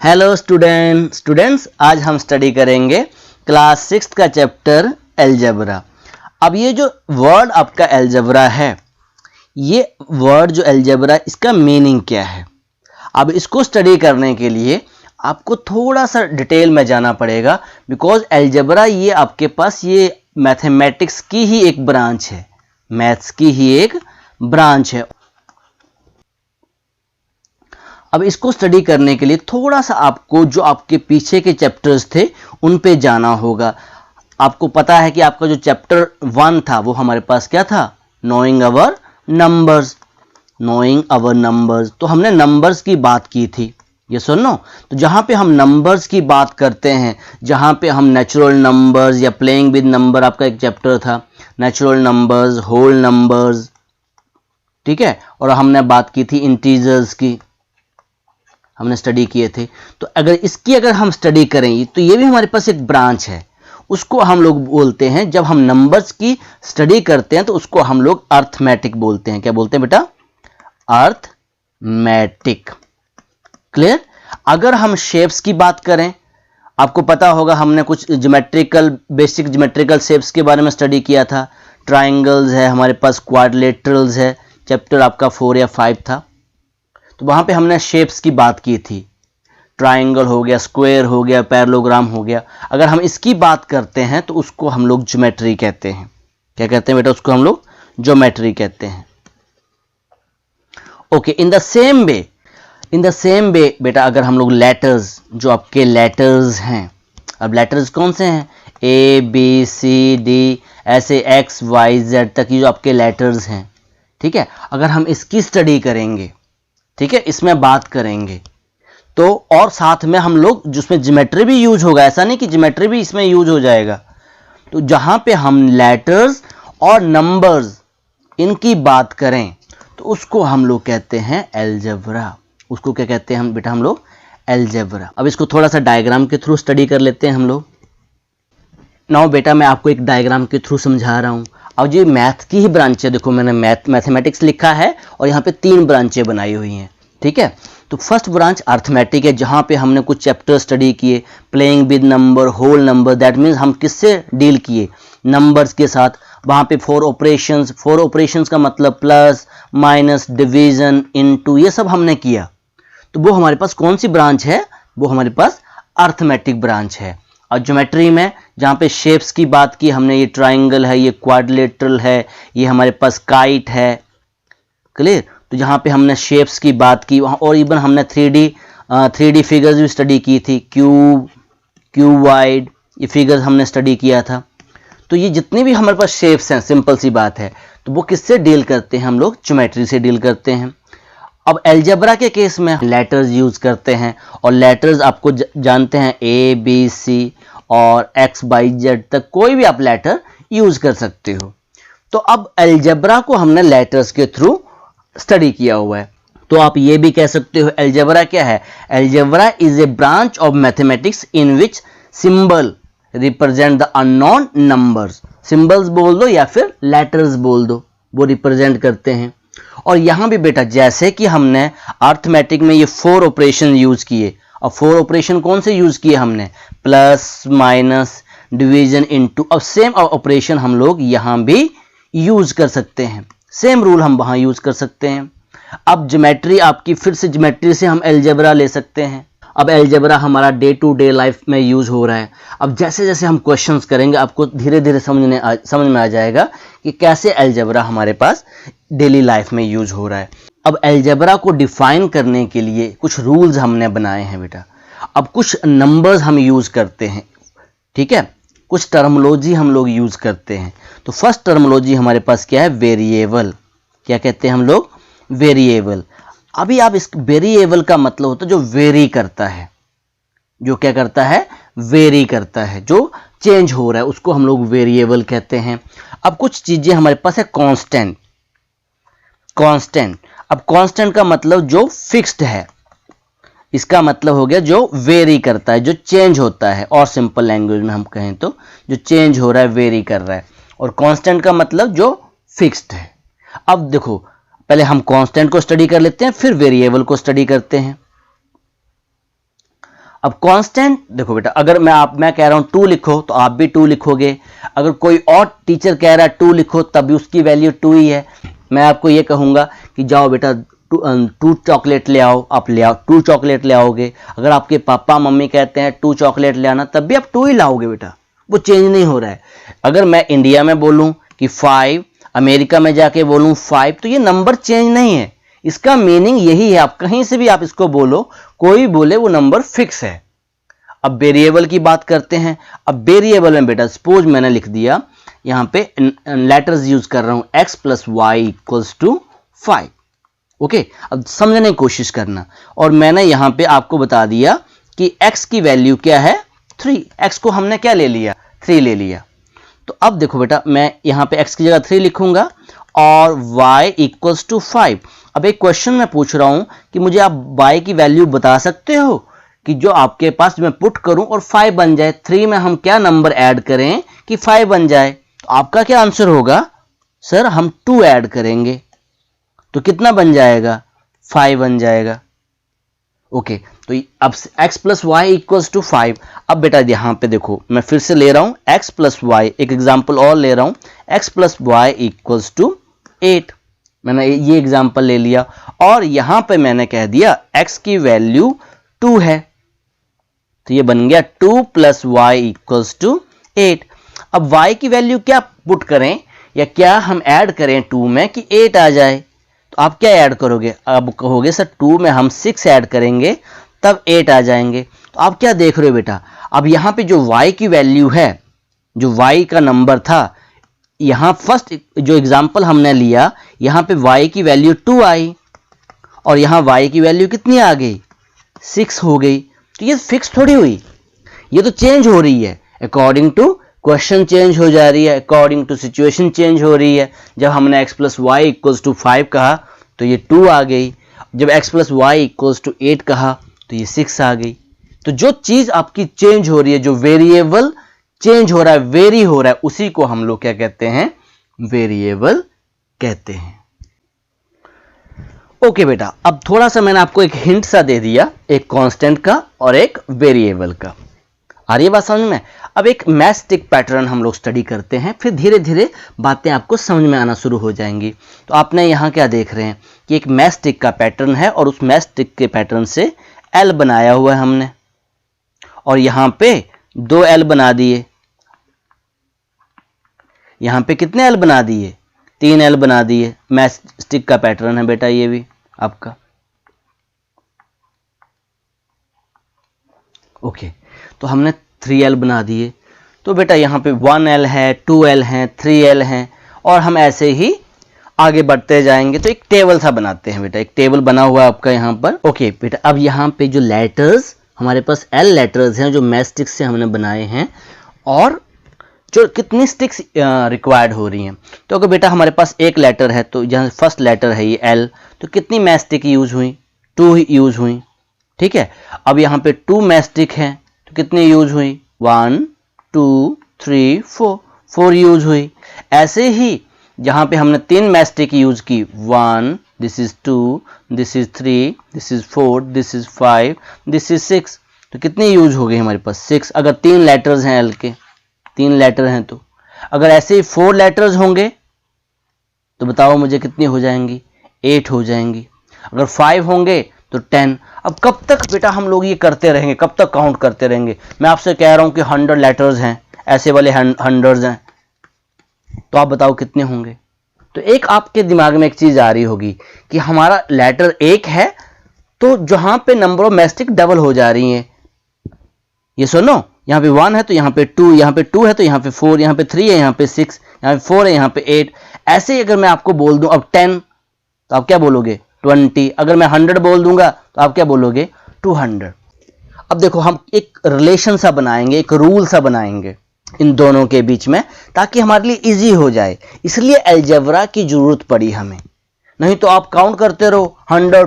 Hello students आज हम study करेंगे क्लास 6 का चैप्टर अलजेब्रा। अब ये जो वर्ड आपका अलजेब्रा है, ये वर्ड जो अलजेब्रा, इसका मीनिंग क्या है। अब इसको स्टडी करने के लिए आपको थोड़ा सा डिटेल में जाना पड़ेगा, बिकॉज अलजेब्रा ये आपके पास ये मैथमेटिक्स की ही एक ब्रांच है, मैथ्स की ही एक ब्रांच है। अब इसको स्टडी करने के लिए थोड़ा सा आपको जो आपके पीछे के चैप्टर्स थे उन पे जाना होगा। आपको पता है कि आपका जो चैप्टर 1 था वो हमारे पास क्या था, नोइंग अवर नंबर्स। तो हमने नंबर्स की बात की थी, ये सुनो। तो जहाँ पे हम नंबर्स की बात करते हैं, जहाँ पे हम नेचुरल नंबर्स या प्लेइंग विद नंबर, आपका एक चैप्टर था नेचुरल नंबर्स, होल नंबर्स, ठीक है। और हमने बात की थी इंटीजर्स की, हमने स्टडी किए थे। तो अगर हम स्टडी करें तो ये भी हमारे पास एक ब्रांच है, उसको हम लोग बोलते हैं, जब हम नंबर्स की स्टडी करते हैं तो उसको हम लोग अर्थमेटिक बोलते हैं। क्या बोलते हैं बेटा? अर्थमेटिक। क्लियर? अगर हम शेप्स की बात करें, आपको पता होगा हमने कुछ बेसिक ज्योमेट्रिकल शेप्स के बारे में स्टडी किया था। ट्राइंगल्स है हमारे पास, क्वाड्रिलेटरल्स है, चैप्टर आपका 4 या 5 था। तो वहां पे हमने शेप्स की बात की थी, ट्राइंगल हो गया, स्क्वायर हो गया, पैरेललोग्राम हो गया। अगर हम इसकी बात करते हैं तो उसको हम लोग ज्योमेट्री कहते हैं। क्या कहते हैं बेटा? उसको हम लोग ज्योमेट्री कहते हैं। Okay, in the same way बेटा, अगर हम लोग लेटर्स, जो आपके लेटर्स हैं, अब लेटर्स कौन से हैं? ए बी सी डी, ऐसे एक्स वाई जेड तक की जो आपके लेटर्स हैं, ठीक है। अगर हम इसकी स्टडी करेंगे, ठीक है, इसमें बात करेंगे, तो और साथ में हम लोग जिसमें ज्योमेट्री भी यूज होगा, ऐसा नहीं कि ज्योमेट्री भी इसमें यूज हो जाएगा। तो जहां पे हम लेटर्स और नंबर्स इनकी बात करें तो उसको हम लोग कहते हैं अलजेब्रा। उसको क्या कहते हैं हम बेटा? हम लोग अलजेब्रा। अब इसको थोड़ा सा डायग्राम के थ्रू स्टडी कर लेते हैं हम लोग। नाउ बेटा मैं आपको एक डायग्राम के थ्रू समझा रहा हूं। अब ये मैथ की ही ब्रांच है, देखो मैंने मैथमेटिक्स लिखा है और यहाँ पे 3 ब्रांचें बनाई हुई हैं, ठीक है। तो फर्स्ट ब्रांच अर्थमेटिक है, जहाँ पे हमने कुछ चैप्टर स्टडी किए, playing with number, whole number. That means हम किससे डील किए? नंबर्स के साथ। वहाँ पे 4 ऑपरेशंस का मतलब प्लस, माइनस, डिवीजन, इनटू, ये सब हमने किया। तो वो हमारे पास कौन सी ब्रांच है? वो हमारे पास अर्थमेटिक ब्रांच है। और ज्योमेट्री में जहाँ पे शेप्स की बात की हमने, ये ट्राइंगल है, ये क्वाड्रिलेटरल है, ये हमारे पास काइट है। क्लियर? तो जहाँ पे हमने शेप्स की बात की, वहाँ और इवन हमने 3D फिगर्स भी स्टडी की थी, क्यूबॉइड, ये फिगर्स हमने स्टडी किया था। तो ये जितने भी हमारे पास शेप्स हैं, सिंपल सी बात है, तो वो किससे डील करते हैं? हम लोग ज्योमेट्री से डील करते हैं। अब अलजेब्रा के केस में लेटर्स यूज करते हैं, और लेटर्स आपको जानते हैं ए बी सी और एक्स वाई जेड तक कोई भी आप लेटर यूज कर सकते हो। तो अब अलजेब्रा को हमने लेटर्स के थ्रू स्टडी किया हुआ है। तो आप ये भी कह सकते हो अलजेब्रा क्या है? Algebra is a branch of mathematics in which symbol represent the unknown numbers. Symbols बोल दो या फिर लेटर्स बोल दो, वो रिप्रेजेंट करते हैं। और यहां भी बेटा जैसे कि हमने अर्थमेटिक में ये 4 ऑपरेशन यूज किए, और 4 ऑपरेशन कौन से यूज किए हमने? Plus, minus, division, into. अब सेम ऑपरेशन हम लोग यहां भी यूज कर सकते हैं, सेम रूल हम वहां यूज कर सकते हैं। अब ज्योमेट्री आपकी, फिर से ज्योमेट्री से हम अलजेब्रा ले सकते हैं। अब अलजेब्रा हमारा डे टू डे लाइफ में यूज हो रहा है। अब जैसे जैसे हम क्वेश्चंस करेंगे आपको धीरे धीरे समझ में आ जाएगा कि कैसे अलजेब्रा हमारे पास डेली लाइफ में यूज हो रहा है। अब अलजेब्रा को डिफाइन करने के लिए कुछ रूल्स हमने बनाए हैं बेटा। अब कुछ नंबर्स हम यूज करते हैं, ठीक है, कुछ टर्मोलॉजी हम लोग यूज करते हैं। तो फर्स्ट टर्मोलॉजी हमारे पास क्या है? वेरिएबल। क्या कहते हैं हम लोग? वेरिएबल। अभी आप इस वेरिएबल का मतलब होता है जो वेरी करता है, जो क्या करता है? वेरी करता है, जो चेंज हो रहा है, उसको हम लोग वेरिएबल कहते हैं। अब कुछ चीजें हमारे पास है कांस्टेंट। अब कांस्टेंट का मतलब जो फिक्स्ड है, इसका मतलब हो गया जो वेरी करता है, जो चेंज होता है, और सिंपल लैंग्वेज में हम कहें तो जो चेंज हो रहा है, वेरी कर रहा है। और कांस्टेंट का मतलब जो फिक्स्ड है। अब देखो पहले हम कांस्टेंट को स्टडी कर लेते हैं, फिर वेरिएबल को स्टडी करते हैं। अब कांस्टेंट देखो बेटा, अगर मैं कह रहा हूं 2 लिखो तो आप भी 2 लिखोगे, अगर कोई और टीचर कह रहा है 2 लिखो तब भी उसकी वैल्यू 2 ही है। मैं आपको ये कहूंगा कि जाओ बेटा 2 चॉकलेट ले आओ, आप ले आओ 2 चॉकलेट ले आओगे। अगर आपके पापा मम्मी कहते हैं 2 चॉकलेट ले आना तब भी आप 2 ही लाओगे बेटा, वो चेंज नहीं हो रहा है। अगर मैं इंडिया में बोलूं कि 5, अमेरिका में जाके बोलूं 5, तो ये नंबर चेंज नहीं है। इसका मीनिंग यही है, आप कहीं से भी आप इसको बोलो, कोई बोले वो नंबर फिक्स है। अब वेरिएबल की बात करते हैं। अब वेरिएबल में बेटा सपोज मैंने लिख दिया, यहां पे लेटर्स यूज कर रहा हूं x + y = 5। ओके, अब समझने की कोशिश करना। और मैंने यहां पे आपको बता दिया कि x की वैल्यू क्या है 3, x को हमने क्या ले लिया 3 ले लिया। तो अब देखो बेटा, मैं यहां पे x की जगह 3 लिखूंगा और y = 5। अब एक क्वेश्चन मैं पूछ रहा हूं कि मुझे आप y की वैल्यू बता सकते हो कि जो आपके पास मैं पुट करूं और 5 बन जाए। 3 में हम क्या नंबर ऐड करें कि 5 बन जाए? तो आपका क्या आंसर होगा? सर हम 2 ऐड करेंगे तो कितना बन जाएगा? 5 बन जाएगा। ओके, तो अब x + y = 5। अब बेटा यहां पे देखो, मैं फिर से ले रहा हूं x + y, एक एग्जांपल और ले रहा हूं x + y = 8। मैंने ये एग्जांपल ले लिया और यहां पे मैंने कह दिया x की वैल्यू 2 है, तो ये बन गया 2 + y = 8। अब y की वैल्यू क्या पुट करें या क्या हम ऐड करें 2 में कि 8 आ जाए? तो आप क्या ऐड करोगे? अब कहोगे सर 2 में हम 6 ऐड करेंगे तब 8 आ जाएंगे। तो आप क्या देख रहे हो बेटा, अब यहां पे जो y की वैल्यू है, जो y का नंबर था, यहां फर्स्ट जो एग्जांपल हमने लिया, यहां पे y की वैल्यू 2 आई और यहां y की वैल्यू कितनी आ गई? 6 हो गई। तो ये फिक्स थोड़ी हुई, ये तो चेंज हो रही है, अकॉर्डिंग टू क्वेश्चन चेंज हो जा रही है, अकॉर्डिंग टू सिचुएशन चेंज हो रही है। जब हमने x + y = 5 कहा तो ये 2 आ गई, जब x + y = 8 कहा तो ये 6 आ गई। तो जो चीज आपकी चेंज हो रही है, जो वेरिएबल चेंज हो रहा है, वेरी हो रहा है, उसी को हम लोग क्या कहते हैं? वेरिएबल कहते हैं। ओके बेटा, अब थोड़ा सा मैंने आपको एक हिंट सा दे दिया, एक कांस्टेंट का और एक वेरिएबल का। आ रही है बात समझ में? अब एक मैथ स्टिक पैटर्न हम लोग स्टडी करते हैं, फिर धीरे धीरे बातें आपको समझ में आना शुरू हो जाएंगी। तो आपने यहाँ क्या देख रहे हैं कि एक मैथ स्टिक का पैटर्न है और उस मैथ स्टिक के पैटर्न से एल बनाया हुआ है हमने, और यहाँ पे 2 एल बना दिए। यहाँ पे कितने एल बना दिए? 3 एल बना दिए। मैथ स्टिक का पैटर्न है बेटा ये भी आपका। ओके, तो हमने 3L बना दिए। तो बेटा यहाँ पे 1L है, 2L है, 3L है, और हम ऐसे ही आगे बढ़ते जाएंगे। तो एक टेबल सा बनाते हैं बेटा, एक टेबल बना हुआ है आपका यहाँ पर। ओके बेटा, अब यहाँ पे जो लेटर्स हमारे पास L लेटर्स हैं जो मैथ स्टिक्स से हमने बनाए हैं, और जो कितनी स्टिक्स रिक्वायर्ड हो रही हैं। तो अगर बेटा हमारे पास एक लेटर है, तो जहाँ फर्स्ट लेटर है ये L, तो कितनी मैथ स्टिक यूज हुई? 2 ही यूज हुई। ठीक है, अब यहाँ पे 2 मैथ स्टिक हैं तो कितनी यूज हुई? 1 2 3 4 यूज हुई। ऐसे ही जहाँ पे हमने 3 मैथ स्टिक यूज की, 1, this is 2, this is 3, this is 4, this is 5, this is 6, तो कितनी यूज हो गई हमारे पास? 6। अगर 3 लेटर्स हैं L के, 3 लेटर हैं, तो अगर ऐसे ही 4 लेटर्स होंगे तो बताओ मुझे कितनी हो जाएंगी? 8 हो जाएंगी। अगर 5 होंगे तो 10। अब कब तक बेटा हम लोग ये करते रहेंगे? कब तक काउंट करते रहेंगे? मैं आपसे कह रहा हूं कि 100 लेटर्स हैं, ऐसे वाले 100 हैं, तो आप बताओ कितने होंगे? तो एक आपके दिमाग में एक चीज आ रही होगी कि हमारा लेटर 1 है, तो जहां पे number of math stick double हो जा रही हैं। ये सुनो, यहाँ पे 1 है तो यहाँ पे 2, यहाँ पे 2 है तो यहाँ पे 4, यहाँ पे 3 है, यहाँ पे 6, यहाँ पे 4 है, यहाँ पे 8। ऐसे ही अगर मैं आपको बोल दूं अब 10, तो आप क्या बोलोगे? 20। अगर मैं 100 बोल दूंगा तो आप क्या बोलोगे? 200। अब देखो, हम एक रिलेशन सा बनाएंगे, एक रूल सा बनाएंगे इन दोनों के बीच में, ताकि हमारे लिए इजी हो जाए। इसलिए अलजेब्रा की जरूरत पड़ी हमें, नहीं तो आप काउंट करते रहो 100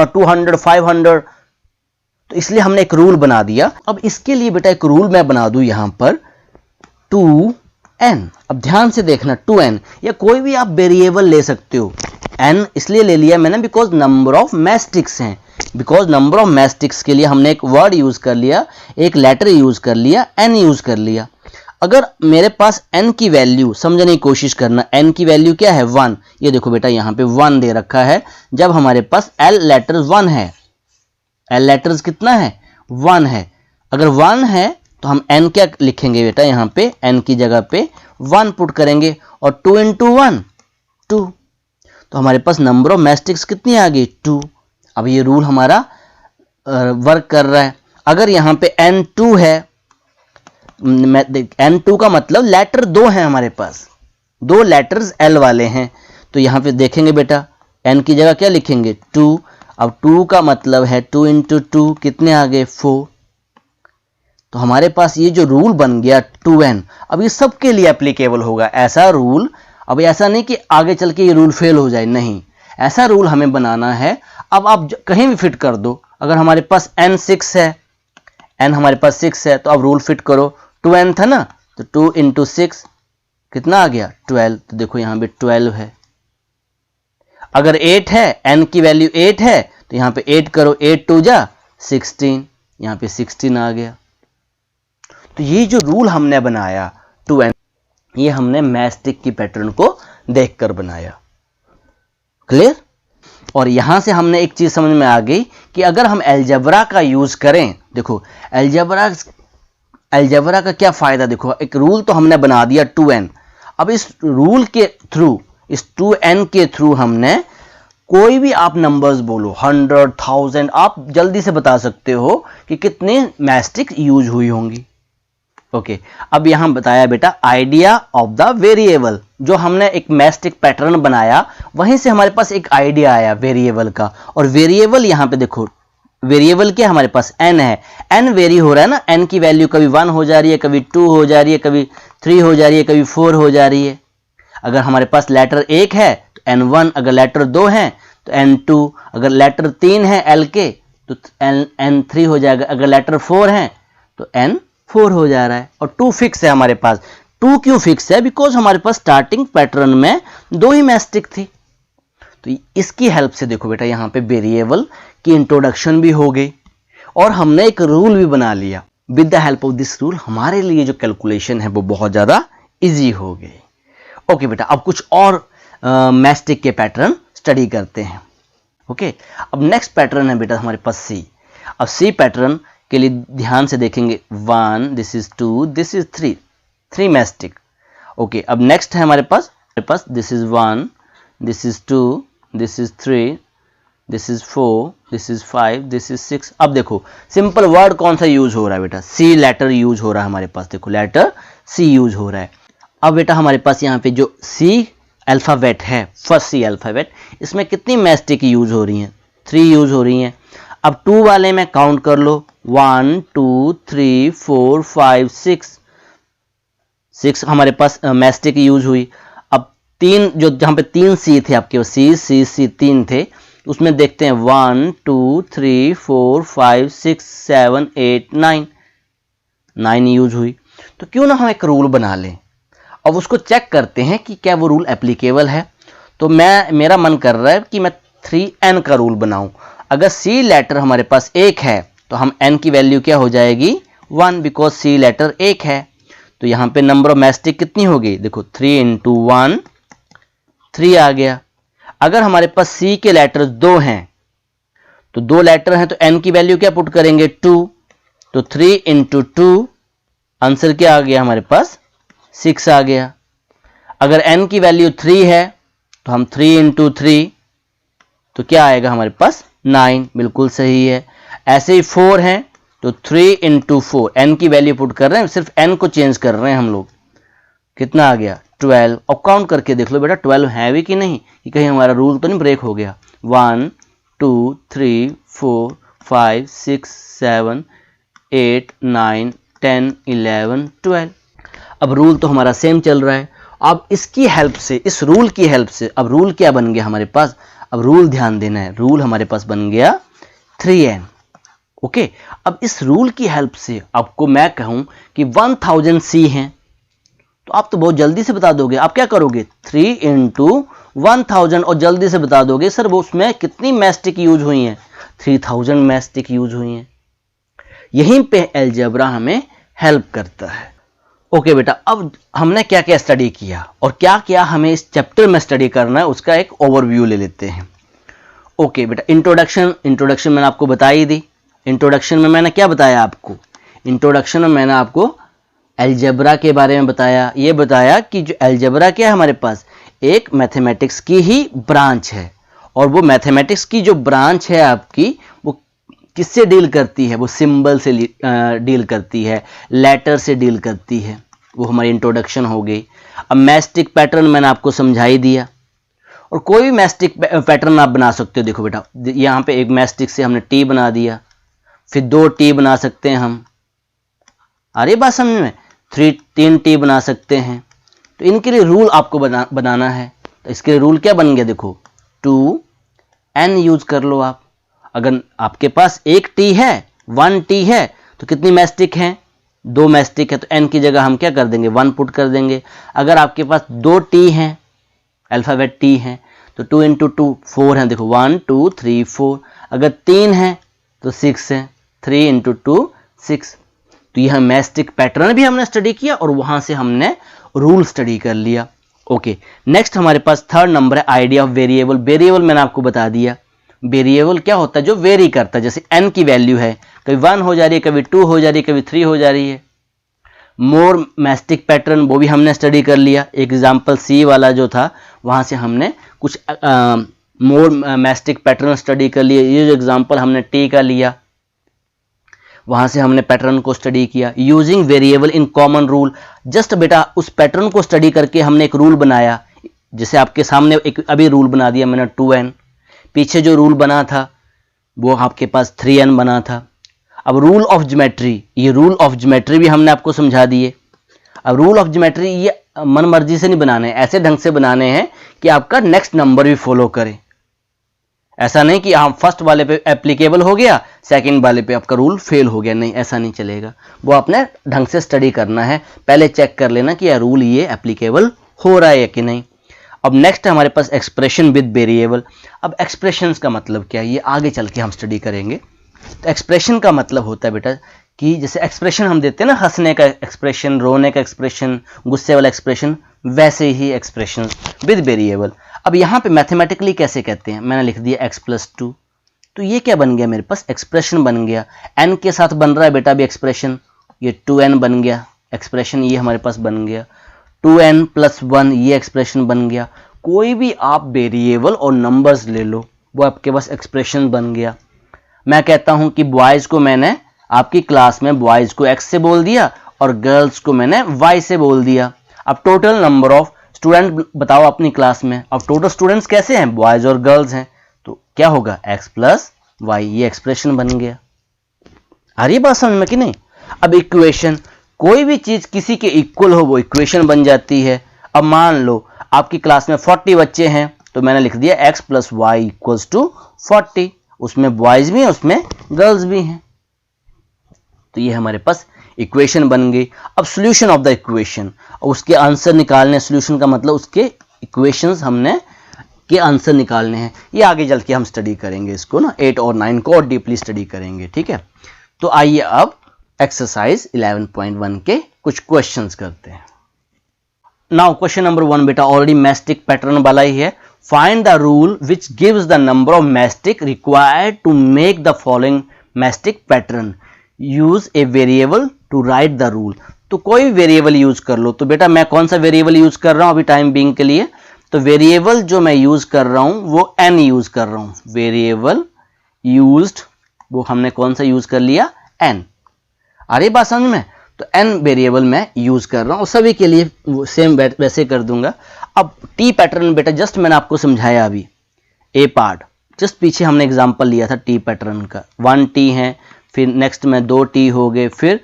200 500। तो इसलिए हमने एक रूल बना दिया। अब इसके लिए बेटा एक रूल मैं बना दूं, यहां पर 2 n। अब ध्यान से देखना 2n, या कोई भी आप वेरिएबल ले सकते हो। n इसलिए ले लिया मैंने बिकॉज नंबर ऑफ मैस्टिक्स हैं, बिकॉज नंबर ऑफ मैस्टिक्स के लिए हमने एक वर्ड यूज कर लिया, एक लेटर यूज कर लिया, n यूज कर लिया। अगर मेरे पास n की वैल्यू, समझने की कोशिश करना, n की वैल्यू क्या है 1, ये देखो बेटा यहाँ पे 1 दे रखा है, जब हमारे पास l लेटर्स 1 है, l लेटर्स कितना है 1 है। अगर 1 है तो हम n क्या लिखेंगे बेटा, यहाँ पे n की जगह पे 1 पुट करेंगे, और 2 इंटू 1 2, तो हमारे पास नंबर ऑफ मैस्टिक्स कितनी आ गई 2। अब ये रूल हमारा वर्क कर रहा है। अगर यहाँ पे n2 है, n2 का मतलब लेटर 2 है, हमारे पास 2 लेटर्स l वाले हैं, तो यहाँ पे देखेंगे बेटा n की जगह क्या लिखेंगे 2। अब 2 का मतलब है 2 इंटू 2 कितने आ गए 4। तो हमारे पास ये जो रूल बन गया 2n, अब ये सबके लिए एप्लीकेबल होगा। ऐसा रूल, अब ऐसा नहीं कि आगे चल के ये रूल फेल हो जाए, नहीं, ऐसा रूल हमें बनाना है। अब आप कहीं भी फिट कर दो, अगर हमारे पास n 6 है, n हमारे पास 6 है, तो अब रूल फिट करो, 2n था ना, तो 2 इंटू 6 कितना आ गया 12, तो देखो यहाँ पे 12 है। अगर 8 है, n की वैल्यू 8 है, तो यहाँ पे 8 करो, 8 2 जा 16, यहाँ पे 16 आ गया। तो ये जो रूल हमने बनाया 2n, ये हमने मैस्टिक की पैटर्न को देखकर बनाया। क्लियर? और यहां से हमने एक चीज समझ में आ गई कि अगर हम अलजेब्रा का यूज करें, देखो अलजेब्रा का क्या फायदा, देखो एक रूल तो हमने बना दिया 2n। अब इस रूल के थ्रू, इस 2n के थ्रू हमने कोई भी आप नंबर्स बोलो 100 1000, आप जल्दी से बता सकते हो कि कितने मैस्टिक यूज हुई होंगी। ओके, अब यहां बताया बेटा आइडिया ऑफ द वेरिएबल, जो हमने एक मैस्टिक पैटर्न बनाया, वहीं से हमारे पास एक आइडिया आया वेरिएबल का। और वेरिएबल यहां पे देखो, वेरिएबल क्या हमारे पास n है, n वेरी हो रहा है ना, n की वैल्यू कभी 1 हो जा रही है, कभी 2 हो जा रही है, कभी 3 हो जा रही है, कभी 4 हो जा रही है। अगर हमारे पास लेटर 1 है तो n1, अगर लेटर 2 है तो n2, अगर लेटर 3 है l के तो n3 हो जाएगा, अगर लेटर 4 है तो n4 हो जा रहा है। और 2 फिक्स है हमारे पास। 2 क्यों फिक्स है? बिकॉज हमारे पास स्टार्टिंग पैटर्न में 2 ही मैस्टिक थी। तो इसकी हेल्प से देखो बेटा यहाँ पे वेरिएबल की इंट्रोडक्शन भी हो गई और हमने एक रूल भी बना लिया। With the help of this rule हमारे लिए जो कैलकुलेशन है वो बहुत ज़्यादा इजी हो गई। ओके बेटा, अब कुछ और मैस्टिक के पैटर्न स्टडी करते हैं। ओके, अब नेक्स्ट पैटर्न है बेटा हमारे पास सी। अब सी पैटर्न के लिए ध्यान से देखेंगे 1, this is 2, this is 3 matchstick. Okay, अब नेक्स्ट है हमारे पास this is 1, this is 2, this is 3, this is 4, this is 5, this is 6। अब देखो सिंपल वर्ड कौन सा यूज हो रहा है बेटा, सी लेटर यूज हो रहा है हमारे पास। देखो लेटर सी यूज हो रहा है। अब बेटा हमारे पास यहाँ पे जो सी अल्फ़ाबेट है, फर्स्ट सी अल्फ़ाबेट, इसमें कितनी मैस्टिक यूज हो रही हैं? 3 यूज हो रही हैं। अब 2 वाले में काउंट कर लो, 1 2 3 4 5 6 हमारे पास मैस्टिक यूज हुई। अब 3 जो जहाँ पे 3 सी थे आपके सी 3 थे, उसमें देखते हैं 1 2 3 4 5 6 7 8 9 यूज हुई। तो क्यों ना हम एक रूल बना लें, अब उसको चेक करते हैं कि क्या वो रूल एप्लीकेबल है। तो मेरा मन कर रहा है कि मैं 3n का रूल बनाऊं। अगर सी लेटर हमारे पास 1 है तो हम n की वैल्यू क्या हो जाएगी 1, बिकॉज सी लेटर 1 है। तो यहाँ पे नंबर ऑफ मैस्टिक कितनी होगी? देखो 3 इंटू 1 3 आ गया। अगर हमारे पास सी के लेटर 2 हैं तो 2 लेटर हैं तो n की वैल्यू क्या पुट करेंगे 2, तो 3 इंटू 2 आंसर क्या आ गया हमारे पास 6 आ गया। अगर n की वैल्यू 3 है तो हम 3 इंटू 3 तो क्या आएगा हमारे पास 9, बिल्कुल सही है। ऐसे ही 4 हैं तो 3 इंटू 4 n की वैल्यू पुट कर रहे हैं, सिर्फ n को चेंज कर रहे हैं हम लोग, कितना आ गया 12। अब काउंट करके देख लो बेटा 12 है भी कि नहीं, कि कहीं हमारा रूल तो नहीं ब्रेक हो गया। 1 2 3 4 5 6 7 8 9 10 11 12। अब रूल तो हमारा सेम चल रहा है। अब इसकी हेल्प से, इस रूल की हेल्प से, अब रूल क्या बन गया हमारे पास? अब रूल ध्यान देना है, रूल हमारे पास बन गया 3n। ओके, अब इस रूल की हेल्प से आपको मैं कहूं कि 1000 सी हैं तो आप तो बहुत जल्दी से बता दोगे। आप क्या करोगे 3 इंटू 1000 और जल्दी से बता दोगे सर वो उसमें कितनी मैस्टिक यूज हुई हैं, 3000 मैस्टिक यूज हुई हैं। यहीं पे अलजेब्रा हमें हेल्प करता है। ओके बेटा, अब हमने क्या क्या स्टडी किया और क्या क्या हमें इस चैप्टर में स्टडी करना है उसका एक ओवरव्यू ले लेते हैं। ओके बेटा, इंट्रोडक्शन मैंने आपको बता ही दी। इंट्रोडक्शन में मैंने क्या बताया आपको, इंट्रोडक्शन में मैंने आपको अलजेब्रा के बारे में बताया। ये बताया कि जो अलजेब्रा क्या है हमारे पास एक मैथमेटिक्स की ही ब्रांच है, और वो मैथमेटिक्स की जो ब्रांच है आपकी वो किससे डील करती है, वो सिंबल से डील करती है, लेटर से डील करती है। वो हमारी इंट्रोडक्शन हो गई। अब मैस्टिक पैटर्न मैंने आपको समझा ही दिया, और कोई भी मैस्टिक पैटर्न आप बना सकते हो। देखो बेटा, यहाँ पे एक मैस्टिक से हमने टी बना दिया, फिर 2 टी बना सकते हैं हम, आ रही बात समझ में, 3 टी बना सकते हैं। तो इनके लिए रूल आपको बनाना है। तो इसके रूल क्या बन गया, देखो 2n यूज कर लो आप। अगर आपके पास एक टी है, 1 टी है, तो कितनी मैस्टिक हैं, 2 मैस्टिक है, तो n की जगह हम क्या कर देंगे 1 पुट कर देंगे। अगर आपके पास 2 टी हैं, अल्फ़ाबेट टी हैं, तो 2 इंटू 2 4 हैं, देखो 1 2 3 4। अगर 3 हैं तो 6 है, 3 इंटू 2 6। तो यह मैस्टिक पैटर्न भी हमने स्टडी किया और वहां से हमने रूल स्टडी कर लिया। ओके, नेक्स्ट हमारे पास 3rd नंबर है आइडिया ऑफ वेरिएबल। वेरिएबल मैंने आपको बता दिया, वेरिएबल क्या होता है जो वेरी करता है। जैसे n की वैल्यू है, कभी 1 हो जा रही है, कभी 2 हो जा रही है, कभी 3 हो जा रही है। मोर मैस्टिक पैटर्न वो भी हमने स्टडी कर लिया। एग्जाम्पल सी वाला जो था वहां से हमने कुछ मोर मैस्टिक पैटर्न स्टडी कर लिए। ये जो एग्जाम्पल हमने टी का लिया, वहां से हमने पैटर्न को स्टडी किया। Using variable in common rule, just बेटा उस पैटर्न को स्टडी करके हमने एक रूल बनाया। जैसे आपके सामने एक अभी रूल बना दिया मैंने 2n, पीछे जो रूल बना था वो आपके पास 3n बना था। अब रूल ऑफ ज्योमेट्री, ये रूल ऑफ ज्योमेट्री भी हमने आपको समझा दिए। अब रूल ऑफ ज्योमेट्री ये मन मर्जी से नहीं बनाने, ऐसे ढंग से बनाने हैं कि आपका नेक्स्ट नंबर भी फॉलो करे। ऐसा नहीं कि आप फर्स्ट वाले पे एप्लीकेबल हो गया, सेकंड वाले पे आपका रूल फेल हो गया, नहीं ऐसा नहीं चलेगा। वो आपने ढंग से स्टडी करना है, पहले चेक कर लेना कि यह रूल ये एप्लीकेबल हो रहा है कि नहीं। अब नेक्स्ट है हमारे पास एक्सप्रेशन विद वेरिएबल। अब एक्सप्रेशंस का मतलब क्या है ये आगे चल के हम स्टडी करेंगे। तो एक्सप्रेशन का मतलब होता है बेटा कि जैसे एक्सप्रेशन हम देते हैं ना, हंसने का एक्सप्रेशन, रोने का एक्सप्रेशन, गुस्से वाला एक्सप्रेशन, वैसे ही एक्सप्रेशन विद वेरिएबल। अब यहाँ पे मैथमेटिकली कैसे कहते हैं, मैंने लिख दिया x+2। तो ये क्या बन गया मेरे पास, एक्सप्रेशन बन गया। n के साथ बन रहा है बेटा अभी एक्सप्रेशन, ये 2n बन गया एक्सप्रेशन, ये हमारे पास बन गया 2n+1, ये एक्सप्रेशन बन गया। कोई भी आप वेरिएबल और नंबर्स ले लो, वो आपके पास एक्सप्रेशन बन गया। मैं कहता हूं कि बॉयज को मैंने आपकी क्लास में बॉयज को x से बोल दिया और गर्ल्स को मैंने y से बोल दिया। अब टोटल नंबर ऑफ स्टूडेंट बताओ अपनी क्लास में। अब टोटल स्टूडेंट्स कैसे हैं, बॉयज और गर्ल्स हैं, तो क्या होगा x+y, ये एक्सप्रेशन बन गया। आ रही बात समझ में कि नहीं। अब इक्वेशन, कोई भी चीज किसी के इक्वल हो वो इक्वेशन बन जाती है। अब मान लो आपकी क्लास में 40 बच्चे हैं, तो मैंने लिख दिया x+y = 40। उसमें बॉयज भी हैं, उसमें गर्ल्स भी हैं, तो ये हमारे पास इक्वेशन बन गई। अब सॉल्यूशन ऑफ द इक्वेशन, उसके आंसर निकालने, सॉल्यूशन का मतलब उसके इक्वेशंस हमने के आंसर निकालने हैं। ये आगे चल के हम स्टडी करेंगे इसको ना, 8 और 9 को और डीपली स्टडी करेंगे, ठीक है। तो आइए अब एक्सरसाइज 11.1 के कुछ क्वेश्चंस करते हैं। नाउ क्वेश्चन नंबर 1 बेटा ऑलरेडी मैस्टिक पैटर्न वाला ही है। Find the rule which gives the number of matchstick required to make the following matchstick pattern, use a variable to write the rule. तो कोई भी वेरिएबल यूज कर लो। तो बेटा मैं कौन सा वेरिएबल यूज कर रहा हूं अभी टाइम बीइंग के लिए, तो वेरिएबल जो मैं यूज कर रहा हूं वो n यूज कर रहा हूं। वेरिएबल यूज्ड, वो हमने कौन सा यूज कर लिया, n। अरे बात समझ में, तो n वेरिएबल मैं यूज कर रहा हूं, सभी के लिए सेम वैसे कर दूंगा। अब टी पैटर्न बेटा जस्ट मैंने आपको समझाया अभी, ए पार्ट जस्ट पीछे हमने एग्जांपल लिया था टी पैटर्न का। 1 टी है, फिर नेक्स्ट में 2 टी हो गए, फिर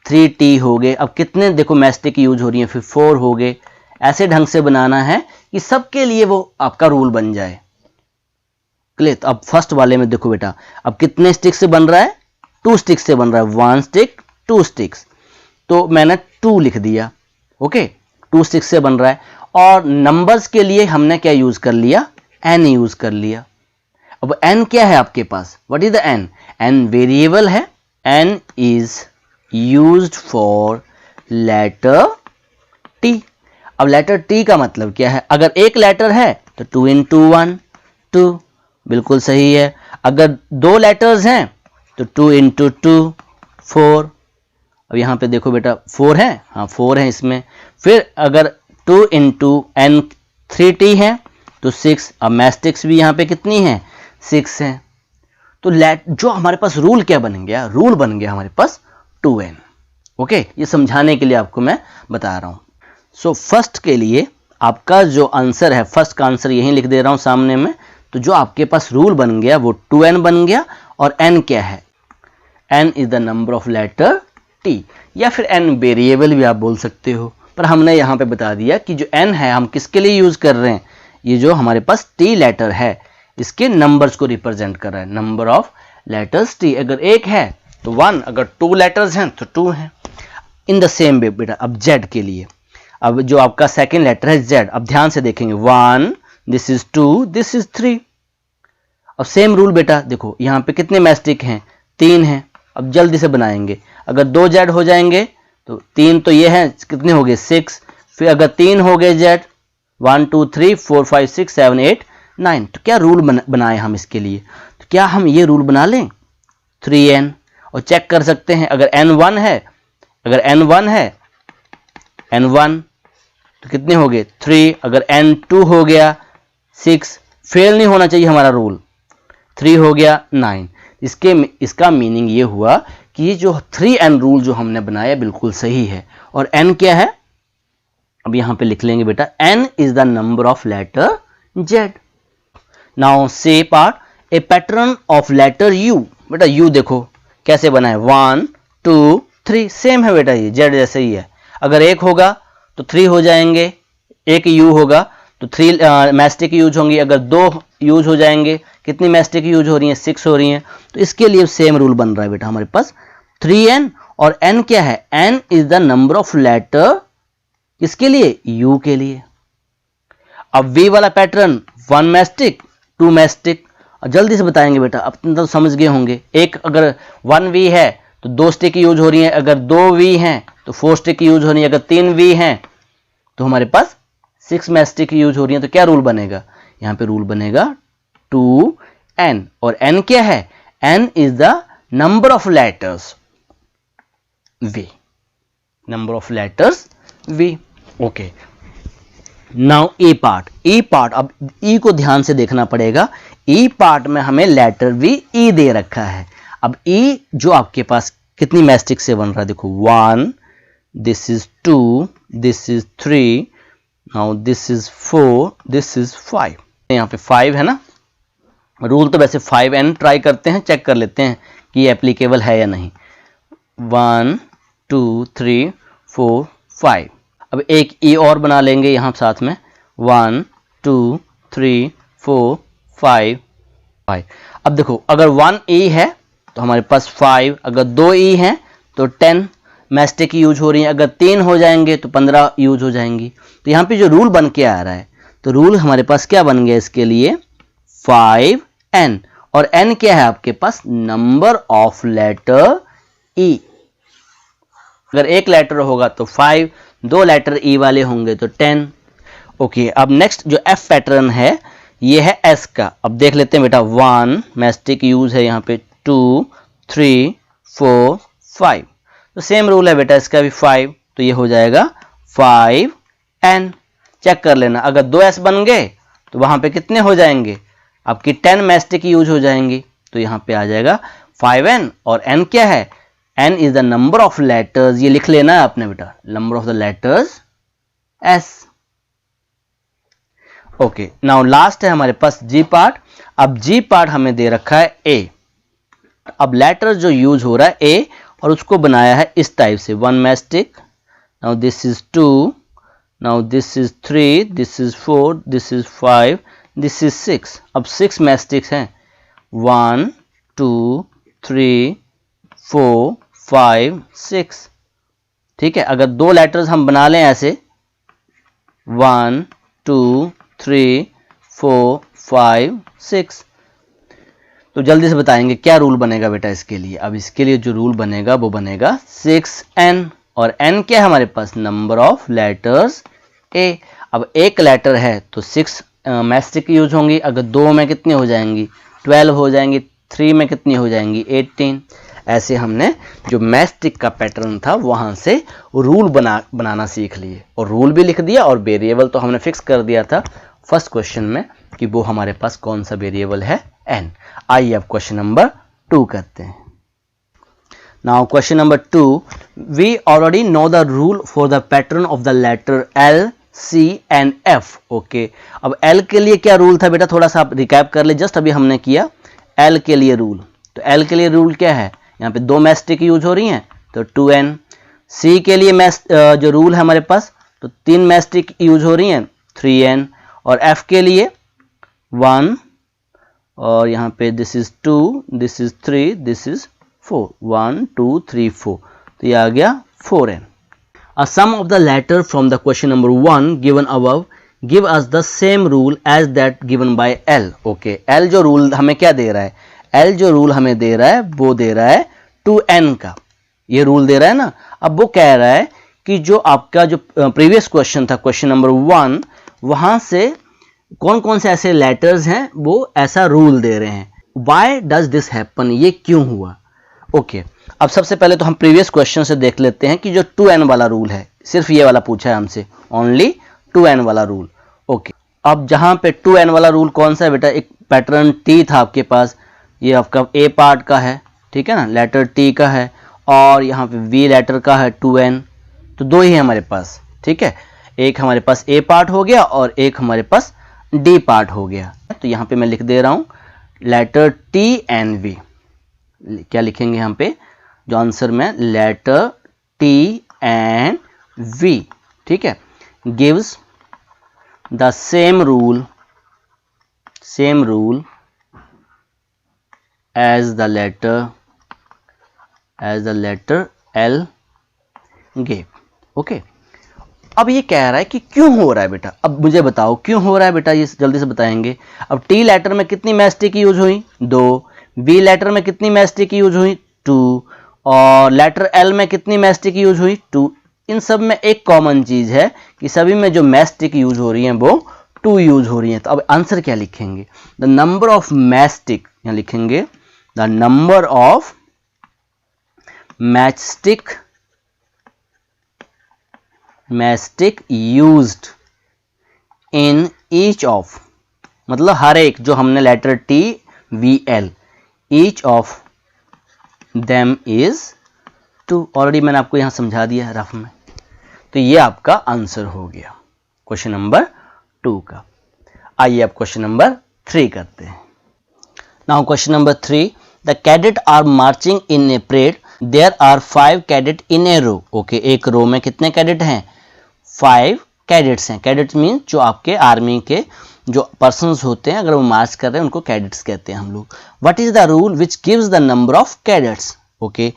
3 टी हो गए। अब कितने देखो मैस्टिक यूज हो रही है, फिर 4 हो गए। ऐसे ढंग से बनाना है कि सबके लिए वो आपका रूल बन जाए। क्लियर। तो अब फर्स्ट वाले में देखो बेटा, अब कितने स्टिक से बन रहा है, 2 स्टिक से बन रहा है, 1 स्टिक 2 स्टिक्स। तो मैंने 2 लिख दिया, ओके 2 6 से बन रहा है, और नंबर्स के लिए हमने क्या यूज कर लिया, n यूज कर लिया। अब n क्या है आपके पास, what is the n, n variable है, n is used for letter t। अब लेटर t का मतलब क्या है, अगर एक लेटर है तो 2 into 1 2, बिल्कुल सही है। अगर 2 लेटर्स हैं तो 2 into 2 4। अब यहाँ पे देखो बेटा 4 है, हाँ 4 है इसमें। फिर अगर 2 into n 3t है तो 6। अब मैस्टिक्स भी यहाँ पे कितनी है, 6 है। तो जो हमारे पास रूल क्या बन गया, रूल बन गया हमारे पास 2n। ओके, ये समझाने के लिए आपको मैं बता रहा हूँ। सो फर्स्ट के लिए आपका जो आंसर है, फर्स्ट का आंसर यहीं लिख दे रहा हूँ सामने में। तो जो आपके पास रूल बन गया वो 2n बन गया, और n क्या है, n is the number of letter t, या फिर n वेरिएबल भी आप बोल सकते हो। पर हमने यहाँ पे बता दिया कि जो n है हम किसके लिए यूज कर रहे हैं, ये जो हमारे पास t लेटर है इसके नंबर्स को रिप्रेजेंट कर रहा है, नंबर ऑफ लेटर्स t। अगर एक है तो 1, अगर 2 लेटर्स हैं तो 2 हैं। इन द सेम वे बेटा अब z के लिए, अब जो आपका सेकेंड लेटर है z, अब ध्यान से देखेंगे 1, दिस इज 2, दिस इज 3। अब सेम रूल बेटा देखो यहाँ पे कितने मैस्टिक हैं, 3 हैं। अब जल्दी से बनाएंगे, अगर 2 z हो जाएंगे तो 3 तो ये हैं, कितने हो गए 6। फिर अगर 3 हो गए z, 1 2 3 4 5 6 7 8 9। तो क्या रूल बनाए हम इसके लिए, तो क्या हम ये रूल बना लें 3n, और चेक कर सकते हैं अगर n1 है, अगर n1 है n1 तो कितने हो गए 3, अगर n2 हो गया 6, फेल नहीं होना चाहिए हमारा रूल, 3 हो गया 9। इसका मीनिंग ये हुआ कि ये जो 3n रूल जो हमने बनाया बिल्कुल सही है। और n क्या है, अब यहां पे लिख लेंगे बेटा, n is the number of letter z। Now से part, a pattern of letter u। बेटा u देखो कैसे बना है, 1 2 3, सेम है बेटा, ये z जैसे ही है। अगर एक होगा तो 3 हो जाएंगे, एक u होगा तो 3 मैस्टिक यूज होंगी। अगर 2 यूज हो जाएंगे, कितनी मैस्टिक यूज हो रही हैं, 6 हो रही हैं। तो इसके लिए सेम रूल बन रहा है बेटा हमारे पास 3n, और n क्या है, n is the number of letter किसके लिए, u के लिए। अब v वाला पैटर्न 1 मैस्टिक 2 मैस्टिक, जल्दी से बताएंगे बेटा, अब तुम तो समझ गए होंगे। एक अगर 1v है तो 2 स्टिक यूज हो रही है, अगर 2v हैं तो 4 स्टिक यूज हो रही है, अगर 3v हैं तो हमारे पास 6 मैस्टिक यूज हो रही है। तो क्या रूल बनेगा, यहाँ पे रूल बनेगा 2n, और n क्या है, n is the number of letters v, number of letters v। Okay, now A part, अब ई को ध्यान से देखना पड़ेगा। ई पार्ट में हमें लेटर v ई दे रखा है। अब ई जो आपके पास कितनी मैस्टिक से बन रहा है, देखो 1, this is 2, this is 3, now this is 4, this is 5। यहाँ पे 5 है ना, रूल तो वैसे 5n ट्राई करते हैं, चेक कर लेते हैं कि ये एप्लीकेबल है या नहीं। 1 2 3 4 5। अब एक ई और बना लेंगे यहाँ साथ में, 1 2 3 4 5 5। अब देखो अगर 1 ई है तो हमारे पास 5, अगर 2 ई हैं तो 10 मैस्टिक यूज हो रही है, अगर 3 हो जाएंगे तो 15 यूज हो जाएंगी। तो यहाँ पे जो रूल बन के आ रहा है, तो रूल हमारे पास क्या बन गया इसके लिए, 5n, और n क्या है आपके पास, नंबर ऑफ लेटर ई। अगर एक लेटर होगा तो 5, 2 लेटर ई वाले होंगे तो 10। ओके, अब नेक्स्ट जो f पैटर्न है ये है s का। अब देख लेते हैं बेटा, 1 मैस्टिक यूज है यहाँ पे, 2 3 4 5। तो सेम रूल है बेटा इसका भी 5, तो ये हो जाएगा 5n। चेक कर लेना, अगर 2s बन गए तो वहां पे कितने हो जाएंगे, आपकी 10 मैस्टिक यूज हो जाएंगी। तो यहाँ पे आ जाएगा 5n, और n क्या है, n is the number of letters, ये लिख लेना है आपने बेटा, number of the letters s। Okay, now last है हमारे पास g पार्ट। अब g पार्ट हमें दे रखा है a। अब लेटर जो यूज हो रहा है a, और उसको बनाया है इस टाइप से, 1 mastic, now this is 2, now this is 3, this is 4, this is 5, this is 6। अब 6 मैस्टिक्स हैं, 1 2 3 4 5 6। ठीक है, अगर 2 लेटर्स हम बना लें ऐसे 1 2 3 4 5 6। तो जल्दी से बताएंगे क्या रूल बनेगा बेटा इसके लिए। अब इसके लिए जो रूल बनेगा वो बनेगा 6n, और n क्या है हमारे पास, नंबर ऑफ लेटर्स a। अब एक लेटर है तो 6 मैस्टिक यूज होंगी, अगर 2 में कितनी हो जाएंगी 12 हो जाएंगी, 3 में कितनी हो जाएंगी 18। ऐसे हमने जो मैस्टिक का पैटर्न था वहां से रूल बनाना सीख लिए, और रूल भी लिख दिया, और वेरिएबल तो हमने फिक्स कर दिया था फर्स्ट क्वेश्चन में कि वो हमारे पास कौन सा वेरिएबल है, n। आइए अब क्वेश्चन नंबर 2 करते हैं। Now question number 2, we already know the rule for the pattern of the letter L, C एंड F। ओके, अब L के लिए क्या रूल था बेटा, थोड़ा सा आप रिकैप कर ले। जस्ट अभी हमने किया L के लिए रूल, तो L के लिए रूल क्या है, यहाँ पे 2 मैस्टिक यूज हो रही हैं तो 2n। C के लिए जो रूल है हमारे पास, तो 3 मैस्टिक यूज हो रही हैं 3n, और F के लिए 1, और यहाँ पे this is 2, this is 3, this is 4, 1 2 3 4, तो ये आ गया 4n। A sum of the letter from the question number 1 given above give us the same rule as that given by L। Okay, L जो rule हमें क्या दे रहा है, L जो rule हमें दे रहा है वो दे रहा है 2n का, ये रूल दे रहा है ना। अब वो कह रहा है कि जो आपका जो प्रीवियस क्वेश्चन था क्वेश्चन नंबर 1, वहां से कौन कौन से ऐसे लेटर्स हैं वो ऐसा रूल दे रहे हैं। Why does this happen, ये क्यों हुआ। ओके, अब सबसे पहले तो हम प्रीवियस क्वेश्चन से देख लेते हैं कि जो 2n वाला रूल है, सिर्फ ये वाला पूछा है हमसे, ओनली 2n वाला रूल। ओके, अब जहां पे 2n वाला रूल कौन सा है बेटा, एक पैटर्न T था आपके पास, ये आपका A पार्ट का है, ठीक है ना, लेटर T का है, और यहाँ पे V लेटर का है 2n, तो 2 ही है हमारे पास, ठीक है। एक हमारे पास A पार्ट हो गया और एक हमारे पास D पार्ट हो गया। तो यहाँ पे मैं लिख दे रहा हूँ लेटर T एंड V। क्या लिखेंगे यहाँ पे जो आंसर में, लेटर T एंड V, ठीक है, gives the same rule as the letter L gave। Okay, अब ये कह रहा है कि क्यों हो रहा है बेटा, अब मुझे बताओ क्यों हो रहा है बेटा, ये जल्दी से बताएंगे। अब T लेटर में कितनी मैस्टिक यूज हुई 2, B लेटर में कितनी मैस्टिक यूज हुई 2, और लेटर L में कितनी मैस्टिक यूज हुई 2। इन सब में एक कॉमन चीज है कि सभी में जो मैस्टिक यूज हो रही हैं वो 2 यूज हो रही हैं। तो अब आंसर क्या लिखेंगे, द नंबर ऑफ मैस्टिक, यहाँ लिखेंगे the number of matchstick used in each of, मतलब हर एक जो हमने letter T V L, each of them is 2। Already मैंने आपको यहां समझा दिया है रफ में। तो ये आपका आंसर हो गया क्वेश्चन नंबर 2 का। आइए अब क्वेश्चन नंबर 3 करते हैं। Now question number 3, the cadet are marching in a parade, there are 5 cadet in a row. Okay, एक रो में कितने कैडेट हैं, 5 कैडेट्स हैं। कैडेट्स मीन जो आपके आर्मी के जो पर्सन्स होते हैं, अगर वो मार्च कर रहे हैं उनको कैडेट्स कहते हैं हम लोग। What is the rule which gives the number of cadets. Okay,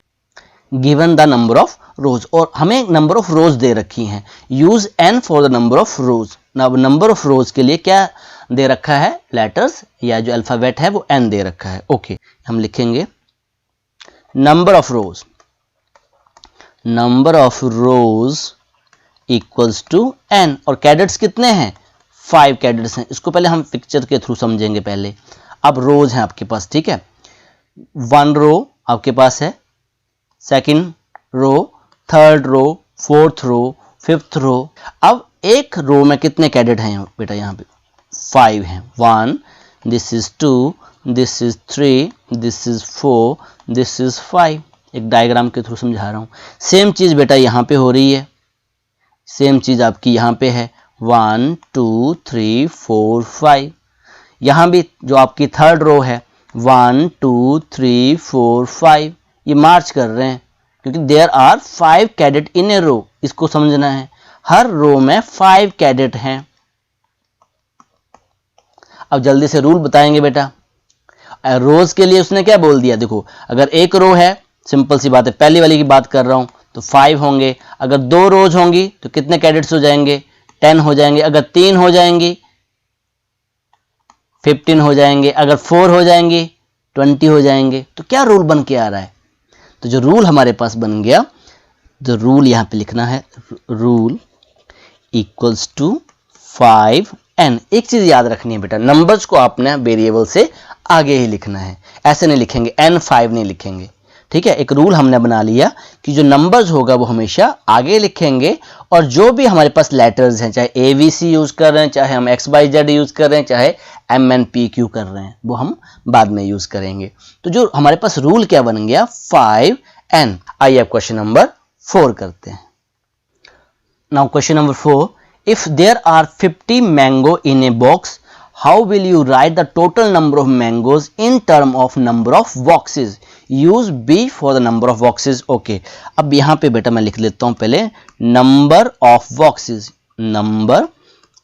given the number of रोज, और हमें नंबर ऑफ रोज दे रखी हैं। Use n for the number of rose. Number of रोज के लिए क्या दे रखा है, लेटर्स या जो अल्फाबेट है वो n दे रखा है। ओके, हम लिखेंगे number of rows equals to n, और कैडेट्स कितने हैं, 5 कैडेट्स हैं। इसको पहले हम पिक्चर के थ्रू समझेंगे पहले। अब रोज हैं आपके पास, ठीक है, 1 रो आपके पास है, second row, third row, fourth row, fifth row. अब एक रो में कितने कैडेट हैं बेटा, यहाँ पे 5 हैं। 1, this is 2, this is 3, this is 4, this is 5। एक डायग्राम के थ्रू समझा रहा हूँ। सेम चीज बेटा यहाँ पे हो रही है, सेम चीज आपकी यहाँ पे है, 1 2 3 4 5। यहाँ भी जो आपकी थर्ड रो है 1 2 3 4 5, ये मार्च कर रहे हैं क्योंकि there are 5 cadet in a रो। इसको समझना है, हर रो में 5 कैडेट हैं। अब जल्दी से रूल बताएंगे बेटा। रोज के लिए उसने क्या बोल दिया, देखो अगर एक रो है, सिंपल सी बात है, पहली वाली की बात कर रहा हूं, तो 5 होंगे। अगर 2 रोज होंगी तो कितने कैडेट्स हो जाएंगे, 10 हो जाएंगे, अगर 3 हो जाएंगे 15 हो जाएंगे, अगर 4 हो जाएंगे 20 हो जाएंगे। तो क्या रूल बन के आ रहा है? तो जो रूल हमारे पास बन गया, जो रूल यहां पे लिखना है, रूल इक्वल्स टू 5n। एक चीज याद रखनी है बेटा, नंबर्स को आपने वेरिएबल से आगे ही लिखना है, ऐसे नहीं लिखेंगे, n5 नहीं लिखेंगे, ठीक है। एक रूल हमने बना लिया कि जो नंबर्स होगा वो हमेशा आगे लिखेंगे, और जो भी हमारे पास लेटर्स हैं, चाहे ABC यूज कर रहे हैं, चाहे हम XYZ यूज कर रहे हैं, चाहे MNPQ कर रहे हैं, वो हम बाद में यूज करेंगे। तो जो हमारे पास रूल क्या बन गया, 5n। आइए अब क्वेश्चन नंबर 4 करते हैं। Now question number 4, if there are 50 mango in a box, how will you write the total number of mangoes in term of number of boxes? Use B for the number of boxes. Okay, अब यहाँ पे बेटा मैं लिख लेता हूँ पहले number of boxes, number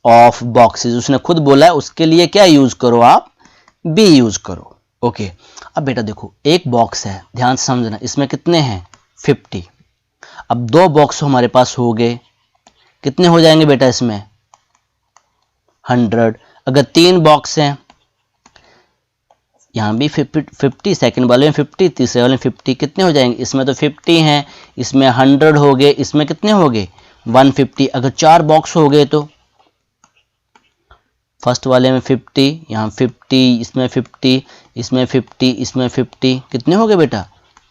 of boxes उसने खुद बोला है, उसके लिए क्या यूज करो आप, B यूज करो। ओके, अब बेटा देखो एक बॉक्स है, ध्यान से समझना, इसमें कितने हैं 50। अब 2 बॉक्स हमारे पास हो गए, कितने हो जाएंगे बेटा इसमें 100। अगर 3 बॉक्स हैं, यहां भी 50, सेकंड वाले में 50, तीसरे वाले में 50, कितने हो जाएंगे, इसमें तो 50 हैं, इसमें 100 हो गए, इसमें कितने हो गए 150। अगर 4 बॉक्स हो गए तो फर्स्ट वाले में 50, यहाँ 50, इसमें 50, इसमें 50, इसमें 50, कितने हो गए बेटा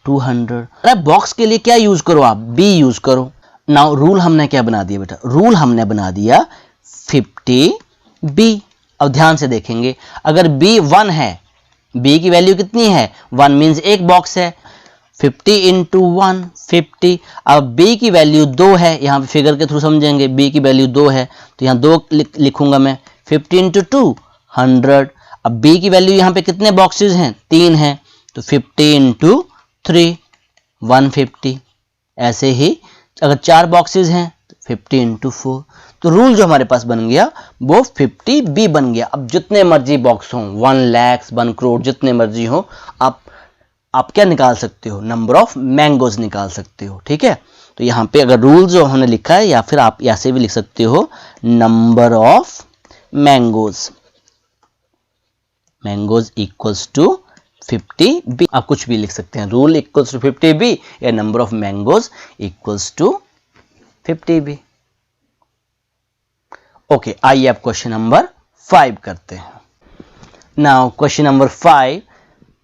200। अरे बॉक्स के लिए क्या यूज करो आप, B यूज करो। नाउ रूल हमने क्या बना दिया बेटा, रूल हमने बना दिया 50B। अब ध्यान से देखेंगे, अगर B 1 है, B की वैल्यू कितनी है 1, मीन्स एक बॉक्स है, 50 इंटू 1 50। अब B की वैल्यू 2 है, यहाँ पे फिगर के थ्रू समझेंगे, B की वैल्यू 2 है तो यहाँ 2 लिखूंगा मैं, 50 इंटू 2 100। अब B की वैल्यू यहाँ पे कितने बॉक्सेस हैं 3 हैं, तो 50 इंटू 3 150। ऐसे ही अगर 4 बॉक्सेस हैं 50 इंटू 4। तो रूल जो हमारे पास बन गया वो 50B बन गया। अब जितने मर्जी बॉक्स हों, 1 लाख 1 करोड़ जितने मर्जी हो, आप क्या निकाल सकते हो, नंबर ऑफ मैंगोज निकाल सकते हो, ठीक है। तो यहाँ पे अगर रूल जो हमने लिखा है, या फिर आप ऐसे भी लिख सकते हो number of mangoes, mangoes equals to 50B। आप कुछ भी लिख सकते हैं, रूल इक्वल्स टू 50B या number of mangoes equals to 50B। Okay, आइए आप क्वेश्चन नंबर 5 करते हैं। Now question number 5,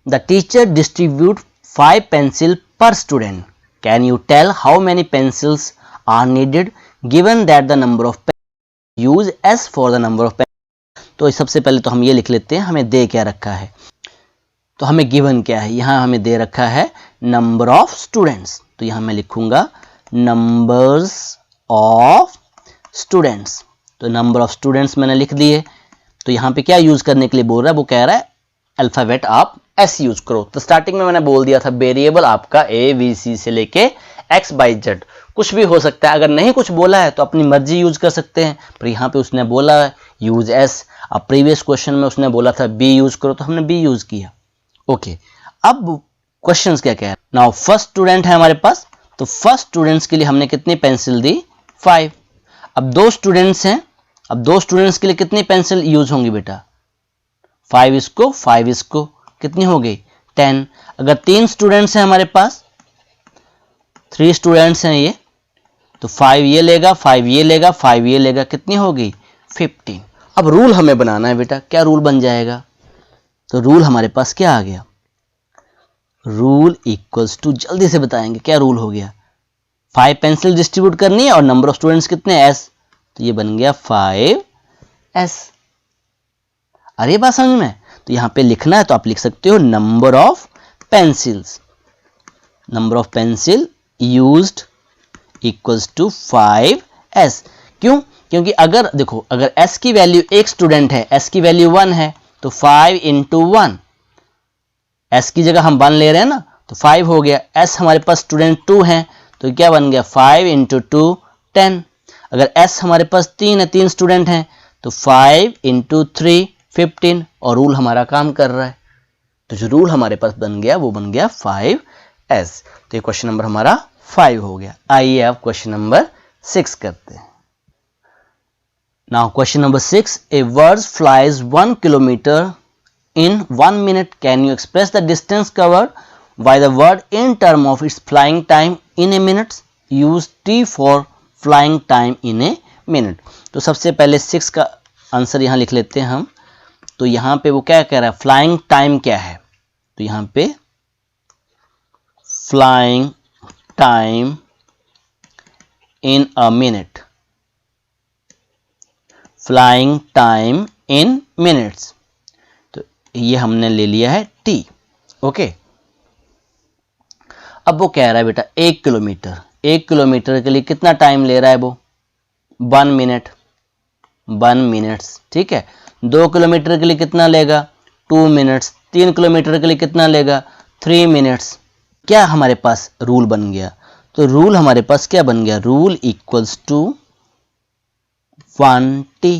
the teacher distribute 5 pencil per student, can you tell how many pencils are needed given that the number of pen, use S for the number of pen. तो सबसे पहले तो हम ये लिख लेते हैं, हमें दे क्या रखा है, तो हमें गिवन क्या है, यहां हमें दे रखा है नंबर ऑफ स्टूडेंट्स, तो यहां मैं लिखूंगा नंबर्स ऑफ स्टूडेंट्स। तो नंबर ऑफ स्टूडेंट्स मैंने लिख दिए। तो यहाँ पे क्या यूज करने के लिए बोल रहा है, वो कह रहा है अल्फाबेट आप S यूज करो। तो स्टार्टिंग में मैंने बोल दिया था वेरिएबल आपका ABC से लेके XYZ कुछ भी हो सकता है। अगर नहीं कुछ बोला है तो अपनी मर्जी यूज कर सकते हैं, पर यहाँ पे उसने बोला है यूज S। अब प्रीवियस क्वेश्चन में उसने बोला था B यूज करो, तो हमने B यूज किया। ओके, अब क्वेश्चन क्या कह रहा है, नाउ फर्स्ट स्टूडेंट है हमारे पास, तो फर्स्ट स्टूडेंट्स के लिए हमने कितनी पेंसिल दी 5। अब 2 स्टूडेंट्स हैं, अब 2 स्टूडेंट्स के लिए कितनी पेंसिल यूज होंगी बेटा 5 इसको 5 इसको, कितनी हो गई 10। अगर 3 स्टूडेंट्स हैं हमारे पास, 3 स्टूडेंट्स हैं ये, तो 5 ये लेगा 5 ये लेगा 5 ये लेगा, कितनी होगी 15। अब रूल हमें बनाना है बेटा, क्या रूल बन जाएगा, तो रूल हमारे पास क्या आ गया, रूल इक्वल्स टू, जल्दी से बताएंगे क्या रूल हो गया, 5 पेंसिल डिस्ट्रीब्यूट करनी है और नंबर ऑफ स्टूडेंट्स कितने S, तो ये बन गया 5S। अरे बात समझ में, तो यहां पे लिखना है तो आप लिख सकते हो number of pencils, number of pencil used equals to 5S। क्यों, क्योंकि अगर देखो अगर S की वैल्यू एक स्टूडेंट है, S की वैल्यू 1 है, तो 5 इंटू 1, S की जगह हम 1 ले रहे हैं ना, तो 5 हो गया। S हमारे पास स्टूडेंट 2 है, तो क्या बन गया 5 इंटू 2 10। अगर S हमारे पास 3 है, 3 स्टूडेंट हैं, तो 5 इंटू 3 15, और रूल हमारा काम कर रहा है। तो जो रूल हमारे पास बन गया वो बन गया 5S। तो ये क्वेश्चन नंबर हमारा 5 हो गया। आइए अब क्वेश्चन नंबर 6 करते हैं। Now question number 6, a bird flies 1 kilometer in 1 minute. Can you express the distance covered by the bird in term of its flying time in a minute? Use T for flying time in a minute. तो सबसे पहले 6 का answer यहाँ लिख लेते हैं हम। तो यहाँ पे वो क्या कह रहा है, फ्लाइंग टाइम क्या है, तो यहाँ पे flying time in a minute, flying time in minutes, तो ये हमने ले लिया है टी। ओके, अब वो कह रहा है बेटा 1 किलोमीटर, 1 किलोमीटर के लिए कितना टाइम ले रहा है वो, 1 मिनट, 1 मिनट्स, ठीक है। 2 किलोमीटर के लिए कितना लेगा, 2 मिनट्स। 3 किलोमीटर के लिए कितना लेगा, 3 मिनट्स। क्या हमारे पास रूल बन गया, तो रूल हमारे पास क्या बन गया, rule equals to 1t,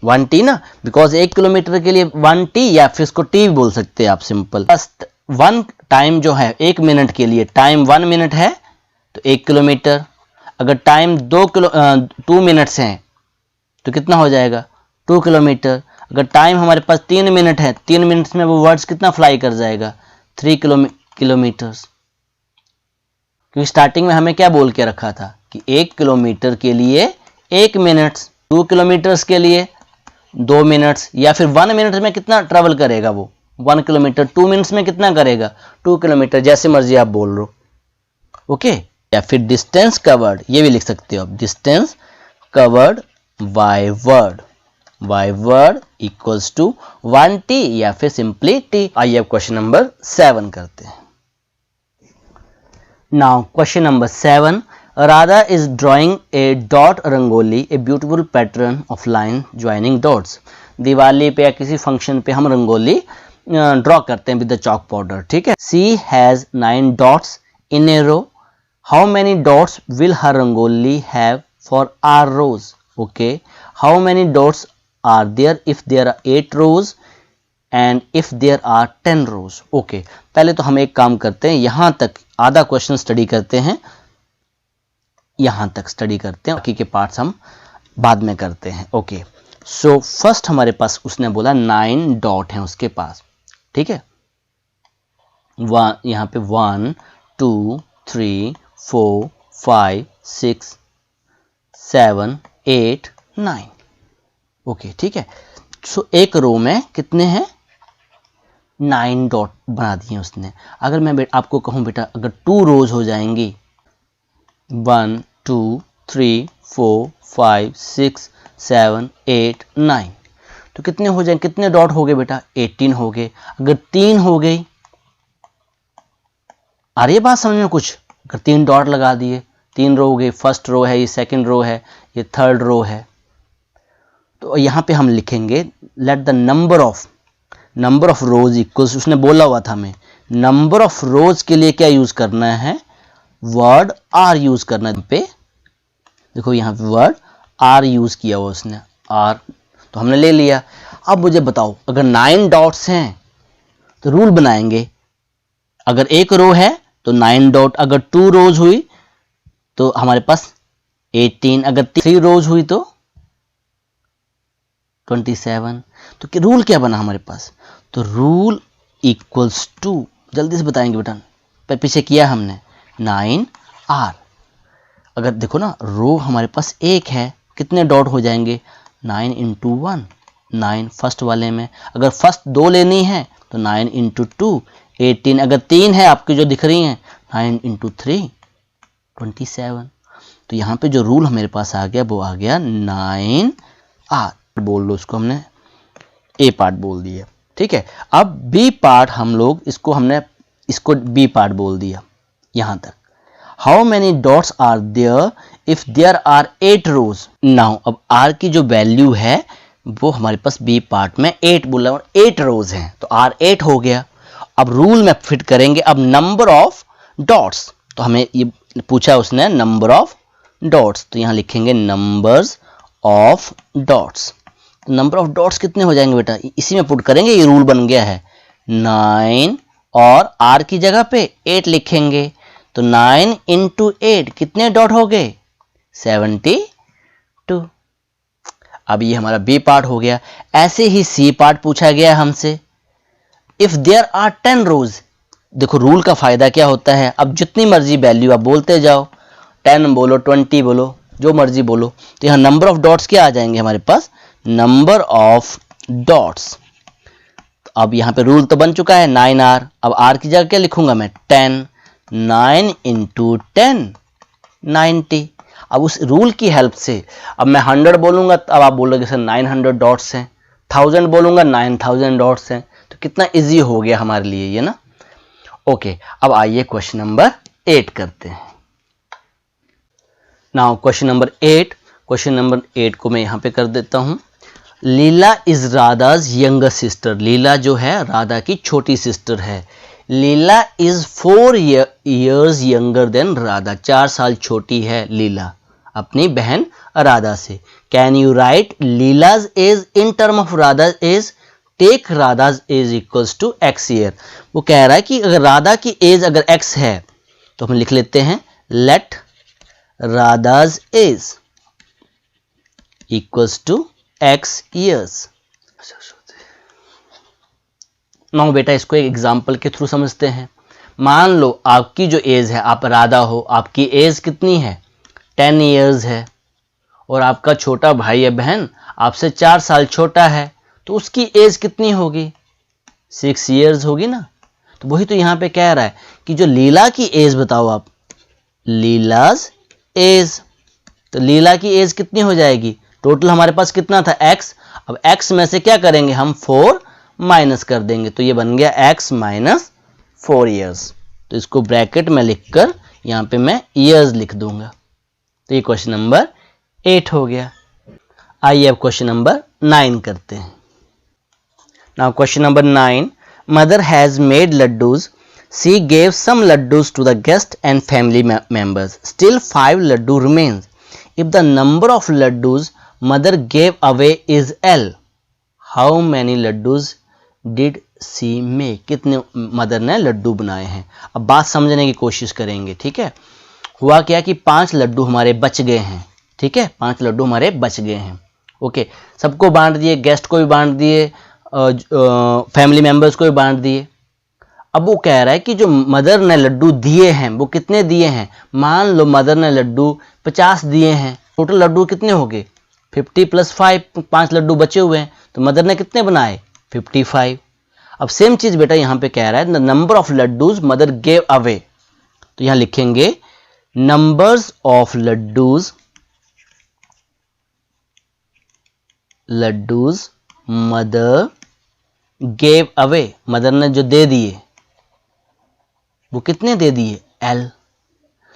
1t ना, बिकॉज 1 किलोमीटर के लिए 1t, या फिर इसको t भी बोल सकते हैं आप, सिंपल। 1 टाइम जो है 1 मिनट के लिए, टाइम 1 मिनट है तो 1 किलोमीटर। अगर टाइम 2 मिनट्स हैं तो कितना हो जाएगा, 2 किलोमीटर। अगर टाइम हमारे पास 3 मिनट है, 3 मिनट्स में वो वर्ड्स कितना फ्लाई कर जाएगा, 3 किलोमीटर्स। क्योंकि स्टार्टिंग में हमें क्या बोल के रखा था कि 1 किलोमीटर के लिए 1 मिनट, 2 किलोमीटर्स के लिए 2 मिनट्स, या फिर 1 मिनट में कितना ट्रेवल करेगा वो, 1 किलोमीटर। 2 मिनट्स में कितना करेगा, 2 किलोमीटर, जैसे मर्जी आप बोल लो। ओके, या फिर डिस्टेंस कवर्ड, ये भी लिख सकते हो आप, distance covered by word, by word equals to 1t, या फिर सिंपली t। आइए अब क्वेश्चन नंबर 7 करते हैं। Now question number 7, Radha is drawing a dot rangoli, a beautiful pattern of line joining dots. Diwali पे या किसी फंक्शन पे हम रंगोली ड्रॉ करते हैं विद द चॉक पाउडर, ठीक है। She has 9 dots in a row. How many dots will her rangoli have for our rows? Okay. How many dots are there if there are 8 rows and if there are 10 rows? Okay. पहले तो हम एक काम करते हैं, यहाँ तक आधा क्वेश्चन स्टडी करते हैं, यहाँ तक स्टडी करते हैं, बाकी के पार्ट्स हम बाद में करते हैं। ओके, सो फर्स्ट हमारे पास उसने बोला 9 डॉट हैं उसके पास, ठीक है। यहाँ पे 1 2 3 4 5 6 7 8 9, ओके, ठीक है। सो एक रो में कितने हैं, 9 डॉट बना दिए उसने। अगर मैं आपको कहूँ बेटा अगर 2 रोज हो जाएंगी, 1 2 3 4 5 6 7 8 9, तो कितने हो जाएंगे, कितने डॉट हो गए बेटा, 18 हो गए। अगर 3 हो गई, आ रही है बात समझ में कुछ, अगर 3 डॉट लगा दिए, 3 रो हो गए, फर्स्ट रो है, ये सेकंड रो है, ये थर्ड रो है, तो यहाँ पे हम लिखेंगे let the number of rows equals, उसने बोला हुआ था हमें नंबर ऑफ रोज के लिए क्या यूज करना है, वर्ड आर यूज करना है। पे देखो यहाँ पे वर्ड आर यूज किया हुआ उसने, आर, तो हमने ले लिया। अब मुझे बताओ अगर 9 डॉट्स हैं तो रूल बनाएंगे, अगर एक रो है तो 9 डॉट, अगर 2 रोज हुई तो हमारे पास 18, अगर 3 रोज हुई तो 27। तो रूल क्या बना हमारे पास, तो रूल इक्वल्स टू, जल्दी से बताएंगे बेटा, पीछे किया हमने 9r। अगर देखो ना रो हमारे पास एक है, कितने डॉट हो जाएंगे, 9 इंटू 1, 9 फर्स्ट वाले में। अगर फर्स्ट 2 लेनी है तो 9 इंटू 2 18। अगर 3 है आपकी जो दिख रही हैं, 9 इंटू 3 27। तो यहाँ पे जो रूल हमारे पास आ गया वो आ गया 9r, बोल लो उसको, हमने ए पार्ट बोल दिया, ठीक है। अब बी पार्ट हम लोग इसको बी पार्ट बोल दिया यहां तक। How many dots are there if there are 8 rows. Now अब आर की जो वैल्यू है वो हमारे पास बी पार्ट में 8 बोला और 8 रोज हैं, तो आर 8 हो गया। अब रूल में फिट करेंगे, अब नंबर ऑफ डॉट्स, तो हमें ये पूछा उसने नंबर ऑफ डॉट्स, तो यहां लिखेंगे numbers of dots. Number of dots कितने हो जाएंगे बेटा, इसी में पुट करेंगे, ये रूल बन गया है। 9 और आर की जगह पे 8 लिखेंगे, तो 9 इंटू 8 कितने डॉट हो गए, 72। अब ये हमारा बी पार्ट हो गया। ऐसे ही सी पार्ट पूछा गया है हमसे, इफ देयर आर 10 रोज। देखो रूल का फायदा क्या होता है, अब जितनी मर्जी वैल्यू आप बोलते जाओ, 10 बोलो 20 बोलो, जो मर्जी बोलो, तो यहाँ नंबर ऑफ डॉट्स क्या आ जाएंगे हमारे पास, नंबर ऑफ डॉट्स। अब यहाँ पे रूल तो बन चुका है 9R, अब R की जगह क्या लिखूंगा मैं 10, 9 इंटू 10 90। अब उस रूल की हेल्प से अब मैं 100 बोलूंगा, अब आप बोलोगे सर 900 डॉट्स हैं, 1000 बोलूंगा 9000 डॉट्स हैं, तो कितना इजी हो गया हमारे लिए ये ना। ओके, अब आइए क्वेश्चन नंबर 8 करते हैं। Now question number 8, question number 8 को मैं यहाँ पे कर देता हूँ। Leela is Radha's younger sister. Leela जो है राधा की छोटी सिस्टर है। Leela is 4 years younger than Radha. 4 साल छोटी है लीला अपनी बहन राधा से। Can you write Leela's age in term of Radha age. Take Radha's age equals to x year. वो कह रहा है कि अगर राधा की एज अगर x है तो हम लिख लेते हैं let Radha's age equals to x years। Now बेटा इसको एक एग्जाम्पल के थ्रू समझते हैं। मान लो आपकी जो एज है, आप राधा हो, आपकी एज कितनी है 10 years है, और आपका छोटा भाई या बहन आपसे 4 साल छोटा है, तो उसकी एज कितनी होगी 6 years होगी ना। तो वही तो यहाँ पे कह रहा है कि जो लीला की एज बताओ आप, लीलाज एज, तो लीला की एज कितनी हो जाएगी, टोटल हमारे पास कितना था x, अब x में से क्या करेंगे हम 4 माइनस कर देंगे, तो ये बन गया x माइनस 4 years। तो इसको ब्रैकेट में लिखकर यहाँ पे मैं years लिख दूंगा। तो ये क्वेश्चन नंबर 8 हो गया। आइए अब क्वेश्चन नंबर 9 करते हैं। Now question number 9, mother has made laddoos. She gave some laddoos to the guest and family members. Still 5 laddoo remains. If the number of laddoos mother gave away is L, how many laddoos did she make. कितने mother ने लड्डू बनाए हैं। अब बात समझने की कोशिश करेंगे, ठीक है। हुआ क्या कि 5 लड्डू हमारे बच गए हैं, ठीक है, 5 लड्डू हमारे बच गए हैं। ओके, सबको बांट दिए, गेस्ट को भी बांट दिए, फैमिली मेंबर्स को भी बांट दिए। अब वो कह रहा है कि जो मदर ने लड्डू दिए हैं वो कितने दिए हैं। मान लो मदर ने लड्डू 50 दिए हैं, टोटल लड्डू कितने हो गए 50 + 5, 5 लड्डू बचे हुए हैं, तो मदर ने कितने बनाए 55। अब सेम चीज बेटा यहाँ पे कह रहा है number of laddoos mother gave away, तो यहाँ लिखेंगे numbers of laddoos mother gave away. Mother ने जो दे दिए वो कितने दे दिए L।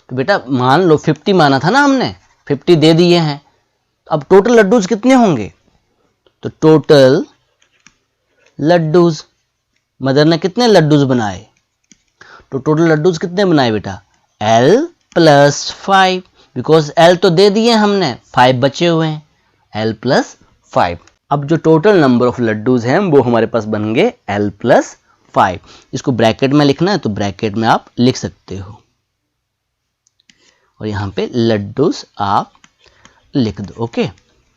तो बेटा मान लो 50 माना था ना हमने, 50 दे दिए हैं, अब टोटल लड्डूज कितने होंगे, तो टोटल लड्डूज मदर ने कितने लड्डूज बनाए, तो टोटल लड्डूज कितने बनाए बेटा L + 5, बिकॉज L तो दे दिए हमने, 5 बचे हुए हैं, L + 5। अब जो टोटल नंबर ऑफ लड्डूज हैं वो हमारे पास बन गए L + 5। इसको ब्रैकेट में लिखना है तो ब्रैकेट में आप लिख सकते हो, और यहाँ पे लड्डूज आप लिख दो। Okay,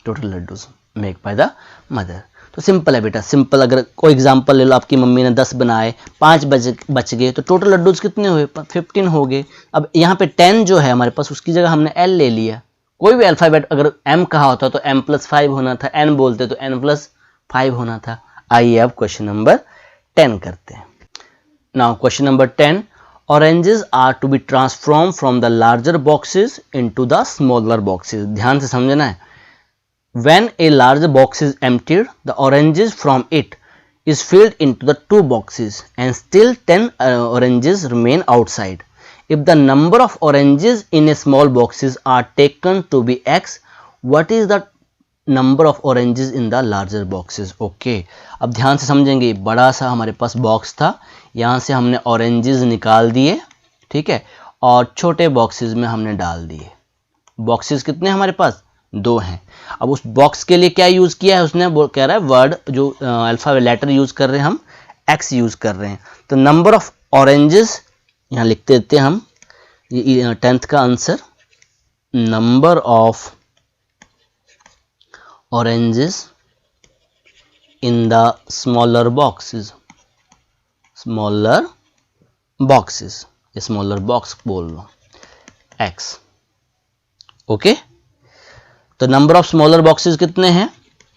total laddoos make by the mother. तो सिंपल है बेटा, सिंपल। अगर कोई एग्जांपल ले लो, आपकी मम्मी ने 10 बनाए, 5 बच गए, तो टोटल लड्डूज कितने हुए 15 हो गए। अब यहाँ पे 10 जो है हमारे पास, उसकी जगह हमने L ले लिया। कोई भी अल्फाबेट अगर M कहा होता तो M + 5 होना था, N बोलते तो N + 5 होना था। आइए अब क्वेश्चन नंबर 10 करते हैं। Now question number 10, oranges are to be transform from the larger boxes into the smaller boxes. ध्यान से समझना है। When a large box is emptied, the oranges from it is filled into the 2 boxes and still 10 oranges remain outside. If the number of oranges in a small boxes are taken to be X, what is the number of oranges in the larger boxes? Okay, अब ध्यान से समझेंगे। बड़ा सा हमारे पास box था, यहाँ से हमने oranges निकाल दिए, ठीक है, और छोटे बॉक्सेस में हमने डाल दिए। बॉक्सेस कितने हमारे पास 2 हैं। अब उस बॉक्स के लिए क्या यूज किया है उसने, वो कह रहा है वर्ड जो अल्फाबेट लेटर यूज कर रहे हैं हम X यूज कर रहे हैं। तो नंबर ऑफ ऑरेंजेस यहाँ लिख देते हैं हम, ये 10th का answer. Number of oranges in the smaller boxes, smaller boxes, ये smaller box बोल लो x। ओके, तो नंबर ऑफ स्मॉलर बॉक्सेस कितने हैं?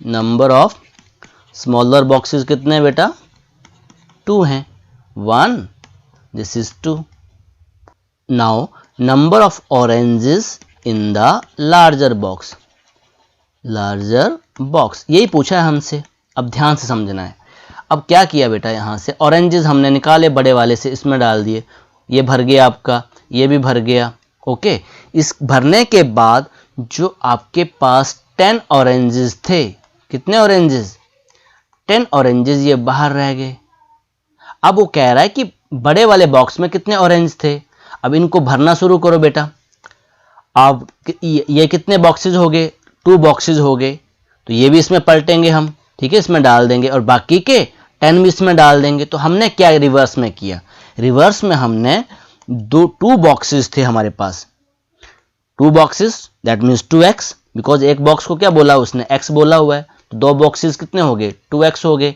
नंबर ऑफ स्मॉलर बॉक्सेस कितने हैं बेटा? 2 हैं। 1, this is 2। Now number of oranges in the larger box, larger box, यही पूछा है हमसे। अब ध्यान से समझना है। अब क्या किया बेटा, यहाँ से ऑरेंजेस हमने निकाले बड़े वाले से, इसमें डाल दिए, ये भर गया आपका, ये भी भर गया। ओके, इस भरने के बाद जो आपके पास 10 ऑरेंजेस थे, कितने ऑरेंजेस? 10 ऑरेंजेस ये बाहर रह गए। अब वो कह रहा है कि बड़े वाले बॉक्स में कितने ऑरेंज थे। अब इनको भरना शुरू करो बेटा। अब ये कितने बॉक्सेस हो गए? 2 बॉक्सेस हो गए, तो ये भी इसमें पलटेंगे हम, ठीक है, इसमें डाल देंगे, और बाकी के 10 भी इसमें डाल देंगे। तो हमने क्या रिवर्स में किया? रिवर्स में हमने 2 बॉक्सेस थे हमारे पास, 2 boxes, that means 2x, because एक बॉक्स को क्या बोला उसने? x बोला हुआ है, तो 2 बॉक्सेस कितने हो गए? 2x हो गए।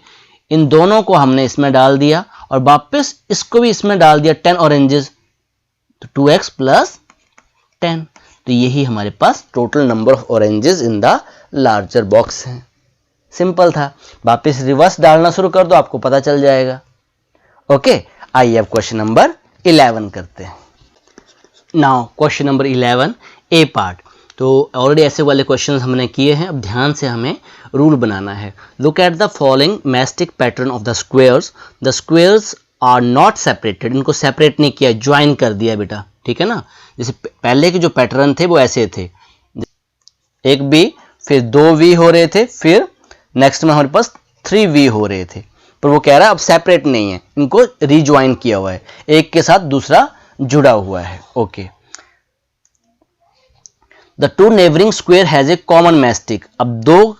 इन दोनों को हमने इसमें डाल दिया और वापस इसको भी इसमें डाल दिया, 10 ऑरेंजेस, तो 2x प्लस 10। तो यही हमारे पास total number of oranges in the larger box है। सिंपल था, वापस रिवर्स डालना शुरू कर दो, आपको पता चल जाएगा। ओके, आइए अब क्वेश्चन नंबर 11 करते हैं। नाउ क्वेश्चन नंबर 11 ए पार्ट। तो ऑलरेडी ऐसे वाले क्वेश्चंस हमने किए हैं, अब ध्यान से हमें रूल बनाना है। Look at the following matchstick pattern of the squares, the squares are not separated, इनको सेपरेट नहीं किया, ज्वाइन कर दिया बेटा, ठीक है ना। जैसे पहले के जो पैटर्न थे वो ऐसे थे, एक बी, फिर 2 वी हो रहे थे, फिर नेक्स्ट में हमारे पास 3 वी हो रहे थे, पर वो कह रहा है अब सेपरेट नहीं है, इनको रिज्वाइन किया हुआ है, एक के साथ दूसरा जुड़ा हुआ है। Okay, the 2 neighbouring square has a common matchstick, अब 2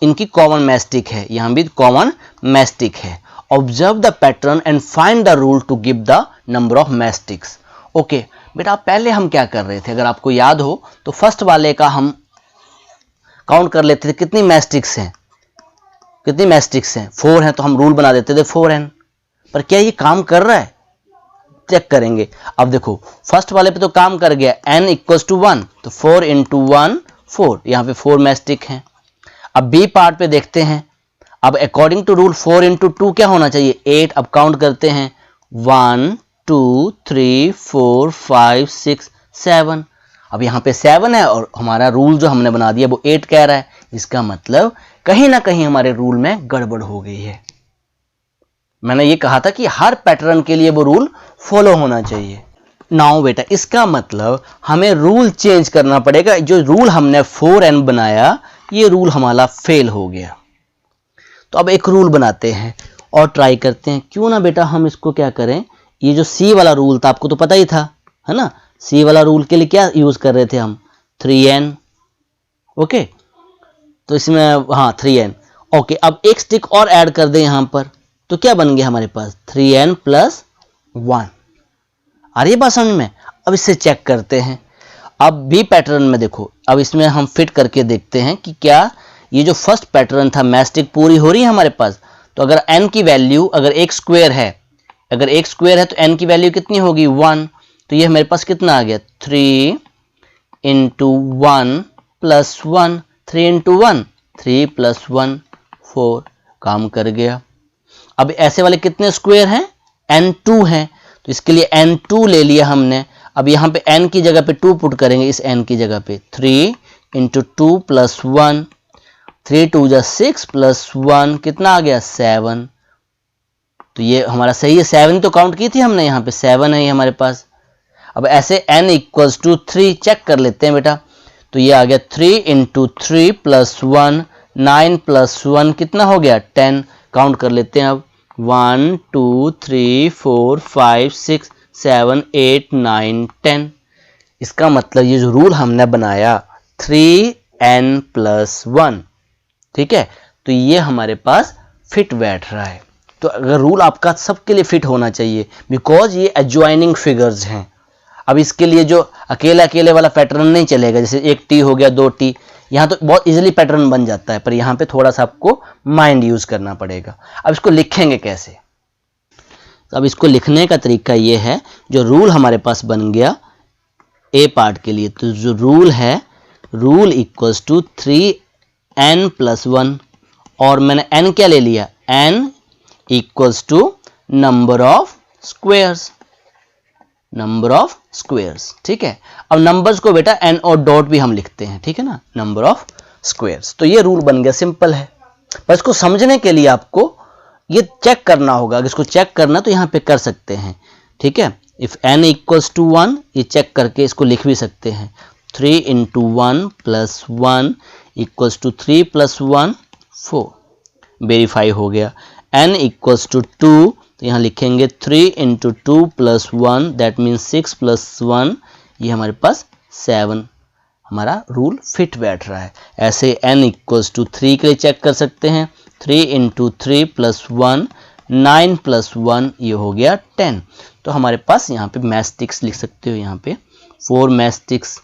इनकी कॉमन मैस्टिक है, यहां भी कॉमन मैस्टिक है। Observe the pattern and find the rule to give the number of matchsticks. Okay बेटा, पहले हम क्या कर रहे थे, अगर आपको याद हो तो फर्स्ट वाले का हम काउंट कर लेते थे, कितनी मैस्टिक्स हैं, कितनी मैस्टिक्स हैं? 4 हैं, तो हम रूल बना देते थे 4n। पर क्या ये काम कर रहा है? चेक करेंगे। अब देखो फर्स्ट वाले पे तो काम कर गया, n = 1, तो 4 × 1 4, यहाँ पे 4 मैस्टिक हैं। अब बी पार्ट पे देखते हैं। अब अकॉर्डिंग टू रूल 4 × 2 क्या होना चाहिए? 8। अब काउंट करते हैं, 1 2 3 4 5 6 7। अब यहाँ पे 7 है और हमारा रूल जो हमने बना दिया वो 8 कह रहा है। इसका मतलब कहीं ना कहीं हमारे रूल में गड़बड़ हो गई है। मैंने ये कहा था कि हर पैटर्न के लिए वो रूल फॉलो होना चाहिए। नाउ बेटा, इसका मतलब हमें रूल चेंज करना पड़ेगा। जो रूल हमने 4n बनाया, ये रूल हमारा फेल हो गया। तो अब एक रूल बनाते हैं और ट्राई करते हैं। क्यों ना बेटा हम इसको क्या करें, ये जो सी वाला रूल था आपको तो पता ही था, है ना। सी वाला रूल के लिए क्या यूज कर रहे थे हम? 3n। ओके, तो इसमें हाँ 3n। ओके, अब एक स्टिक और ऐड कर दें यहां पर, तो क्या बन गया हमारे पास? 3n + 1। आ रही है बात समझ में? अब इससे चेक करते हैं। अब बी पैटर्न में देखो, अब इसमें हम फिट करके देखते हैं कि क्या ये जो फर्स्ट पैटर्न था मैस्टिक पूरी हो रही है हमारे पास। तो अगर n की वैल्यू, अगर एक स्क्वायर है, अगर एक स्क्वायर है तो n की वैल्यू कितनी होगी? 1। तो ये हमारे पास कितना आ गया? 3 × 1 + 1, 3 × 1 3 + 1 4, काम कर गया। अब ऐसे वाले कितने स्क्वायर हैं? n2 हैं, तो इसके लिए n2 ले लिया हमने। अब यहाँ पे n की जगह पे 2 पुट करेंगे, इस n की जगह पे 3 × 2 + 1, 3 2 = 6 + 1 कितना आ गया? 7। तो ये हमारा सही है, 7 तो काउंट की थी हमने, यहाँ पे 7 है ये हमारे पास। अब ऐसे n = 3 चेक कर लेते हैं बेटा। तो ये आ गया 3 × 3 + 1, 9 + 1 कितना हो गया? 10। काउंट कर लेते हैं अब, 1 2 3 4 5 6 7 8 9 10। इसका मतलब ये जो रूल हमने बनाया 3n + 1, ठीक है, तो ये हमारे पास फिट बैठ रहा है। तो अगर रूल आपका सबके लिए फिट होना चाहिए, बिकॉज ये एडजॉइनिंग फिगर्स हैं। अब इसके लिए जो अकेले वाला पैटर्न नहीं चलेगा, जैसे एक टी हो गया 2 टी, यहाँ तो बहुत इजीली पैटर्न बन जाता है, पर यहाँ पे थोड़ा सा आपको माइंड यूज करना पड़ेगा। अब इसको लिखेंगे कैसे? तो अब इसको लिखने का तरीका ये है, जो रूल हमारे पास बन गया ए पार्ट के लिए, तो जो रूल है, रूल इक्वल्स टू 3n+1, और मैंने n क्या ले लिया, n equals to number of squares, number of squares. ठीक है, अब नंबर्स को बेटा n और डॉट भी हम लिखते हैं, ठीक है ना, नंबर ऑफ स्क्वायर्स। तो ये रूल बन गया, सिंपल है। पर इसको समझने के लिए आपको ये चेक करना होगा। अगर इसको चेक करना तो यहाँ पे कर सकते हैं, ठीक है। इफ n इक्वल्स टू 1, ये चेक करके इसको लिख भी सकते हैं, 3 × 1 + 1 इक्वल्स टू 3 + 1 4, वेरीफाई हो गया। n इक्वल्स टू 2, तो यहाँ लिखेंगे 3 × 2 + 1, दैट मीन्स 6 + 1, ये हमारे पास 7, हमारा रूल फिट बैठ रहा है। ऐसे n इक्वल्स टू 3 के लिए चेक कर सकते हैं, 3 × 3 + 1, 9 + 1, ये हो गया 10। तो हमारे पास यहाँ पे मैस्टिक्स लिख सकते हो, यहाँ पे 4 मैस्टिक्स,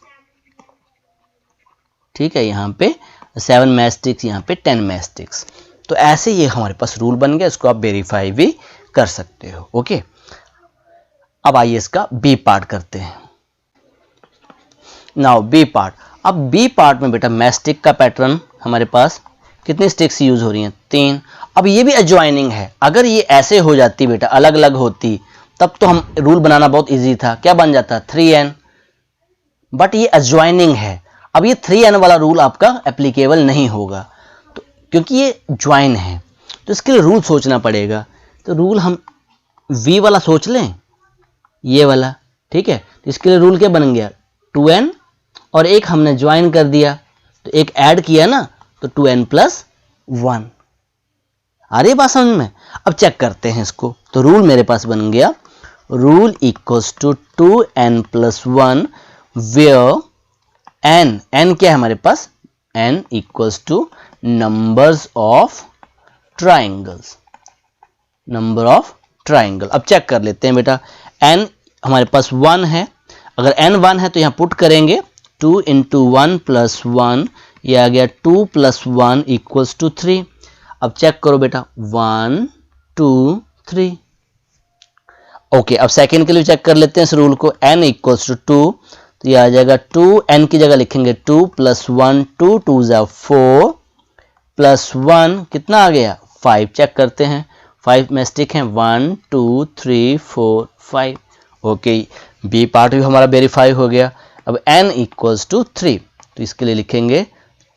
ठीक है, यहाँ पे 7 मैस्टिक्स, यहाँ पे 10 मैस्टिक्स। तो ऐसे ये हमारे पास रूल बन गया, इसको आप वेरीफाई भी कर सकते हो। ओके, अब आइए इसका बी पार्ट करते हैं। Now B part. अब बी पार्ट में बेटा मैस्टिक का पैटर्न हमारे पास कितनी स्टिक्स यूज हो रही हैं, 3। अब ये भी एडजॉइनिंग है। अगर ये ऐसे हो जाती बेटा, अलग अलग होती, तब तो हम रूल बनाना बहुत इजी था, क्या बन जाता, 3n। बट ये एडजॉइनिंग है, अब ये 3n वाला रूल आपका एप्लीकेबल नहीं होगा, तो क्योंकि ये ज्वाइन है, तो इसके लिए रूल सोचना पड़ेगा। तो रूल हम v वाला सोच लें, ये वाला, ठीक है। तो इसके लिए रूल क्या बन गया, 2n, और एक हमने ज्वाइन कर दिया, तो एक ऐड किया ना, तो 2n + 1। आ रही बात समझ में? अब चेक करते हैं इसको। तो रूल मेरे पास बन गया, rule equals to 2n + 1, where n क्या है हमारे पास, n equals to numbers of triangles, number of triangle. अब चेक कर लेते हैं बेटा, n हमारे पास 1 है, अगर n 1 है तो यहाँ पुट करेंगे 2 × 1 + 1, ये आ गया 2 + 1 इक्वल्स टू 3। अब चेक करो बेटा, 1 2 3। ओके, अब सेकंड के लिए चेक कर लेते हैं इस रूल को, n इक्वल्स टू 2, तो ये आ जाएगा 2, n की जगह लिखेंगे 2 + 1, 2 2 = 4 + 1 कितना आ गया, 5। चेक करते हैं, 5 मैस्टिक हैं, 1 2 3 4 5। ओके, बी पार्ट भी हमारा वेरीफाई हो गया। अब n इक्वल्स टू 3, तो इसके लिए लिखेंगे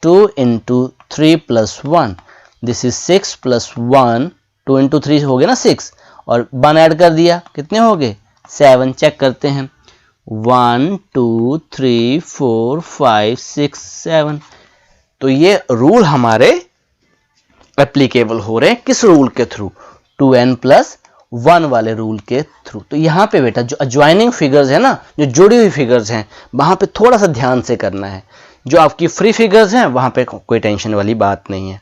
2 × 3 + 1, दिस इज 6 + 1, 2 × 3 हो गया ना 6, और 1 ऐड कर दिया, कितने हो गए, 7। चेक करते हैं, 1 2 3 4 5 6 7। तो ये रूल हमारे एप्लीकेबल हो रहे हैं किस रूल के थ्रू, 2n + 1 वाले रूल के थ्रू। तो यहाँ पे बेटा जो एडजॉइनिंग फिगर्स है ना, जो जुड़ी हुई फिगर्स हैं, वहां पे थोड़ा सा ध्यान से करना है। जो आपकी फ्री फिगर्स हैं वहां पे कोई टेंशन वाली बात नहीं है।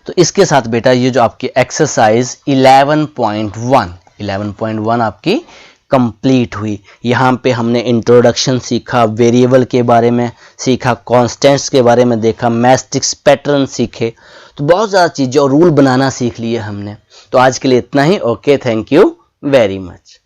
तो इसके साथ बेटा ये जो आपकी एक्सरसाइज 11.1 आपकी कंप्लीट हुई। यहाँ पे हमने इंट्रोडक्शन सीखा, वेरिएबल के बारे में सीखा, कांस्टेंट्स के बारे में देखा, मैस्टिक्स पैटर्न सीखे, तो बहुत ज़्यादा चीज़ें और रूल बनाना सीख लिए हमने। तो आज के लिए इतना ही। Okay, thank you very much.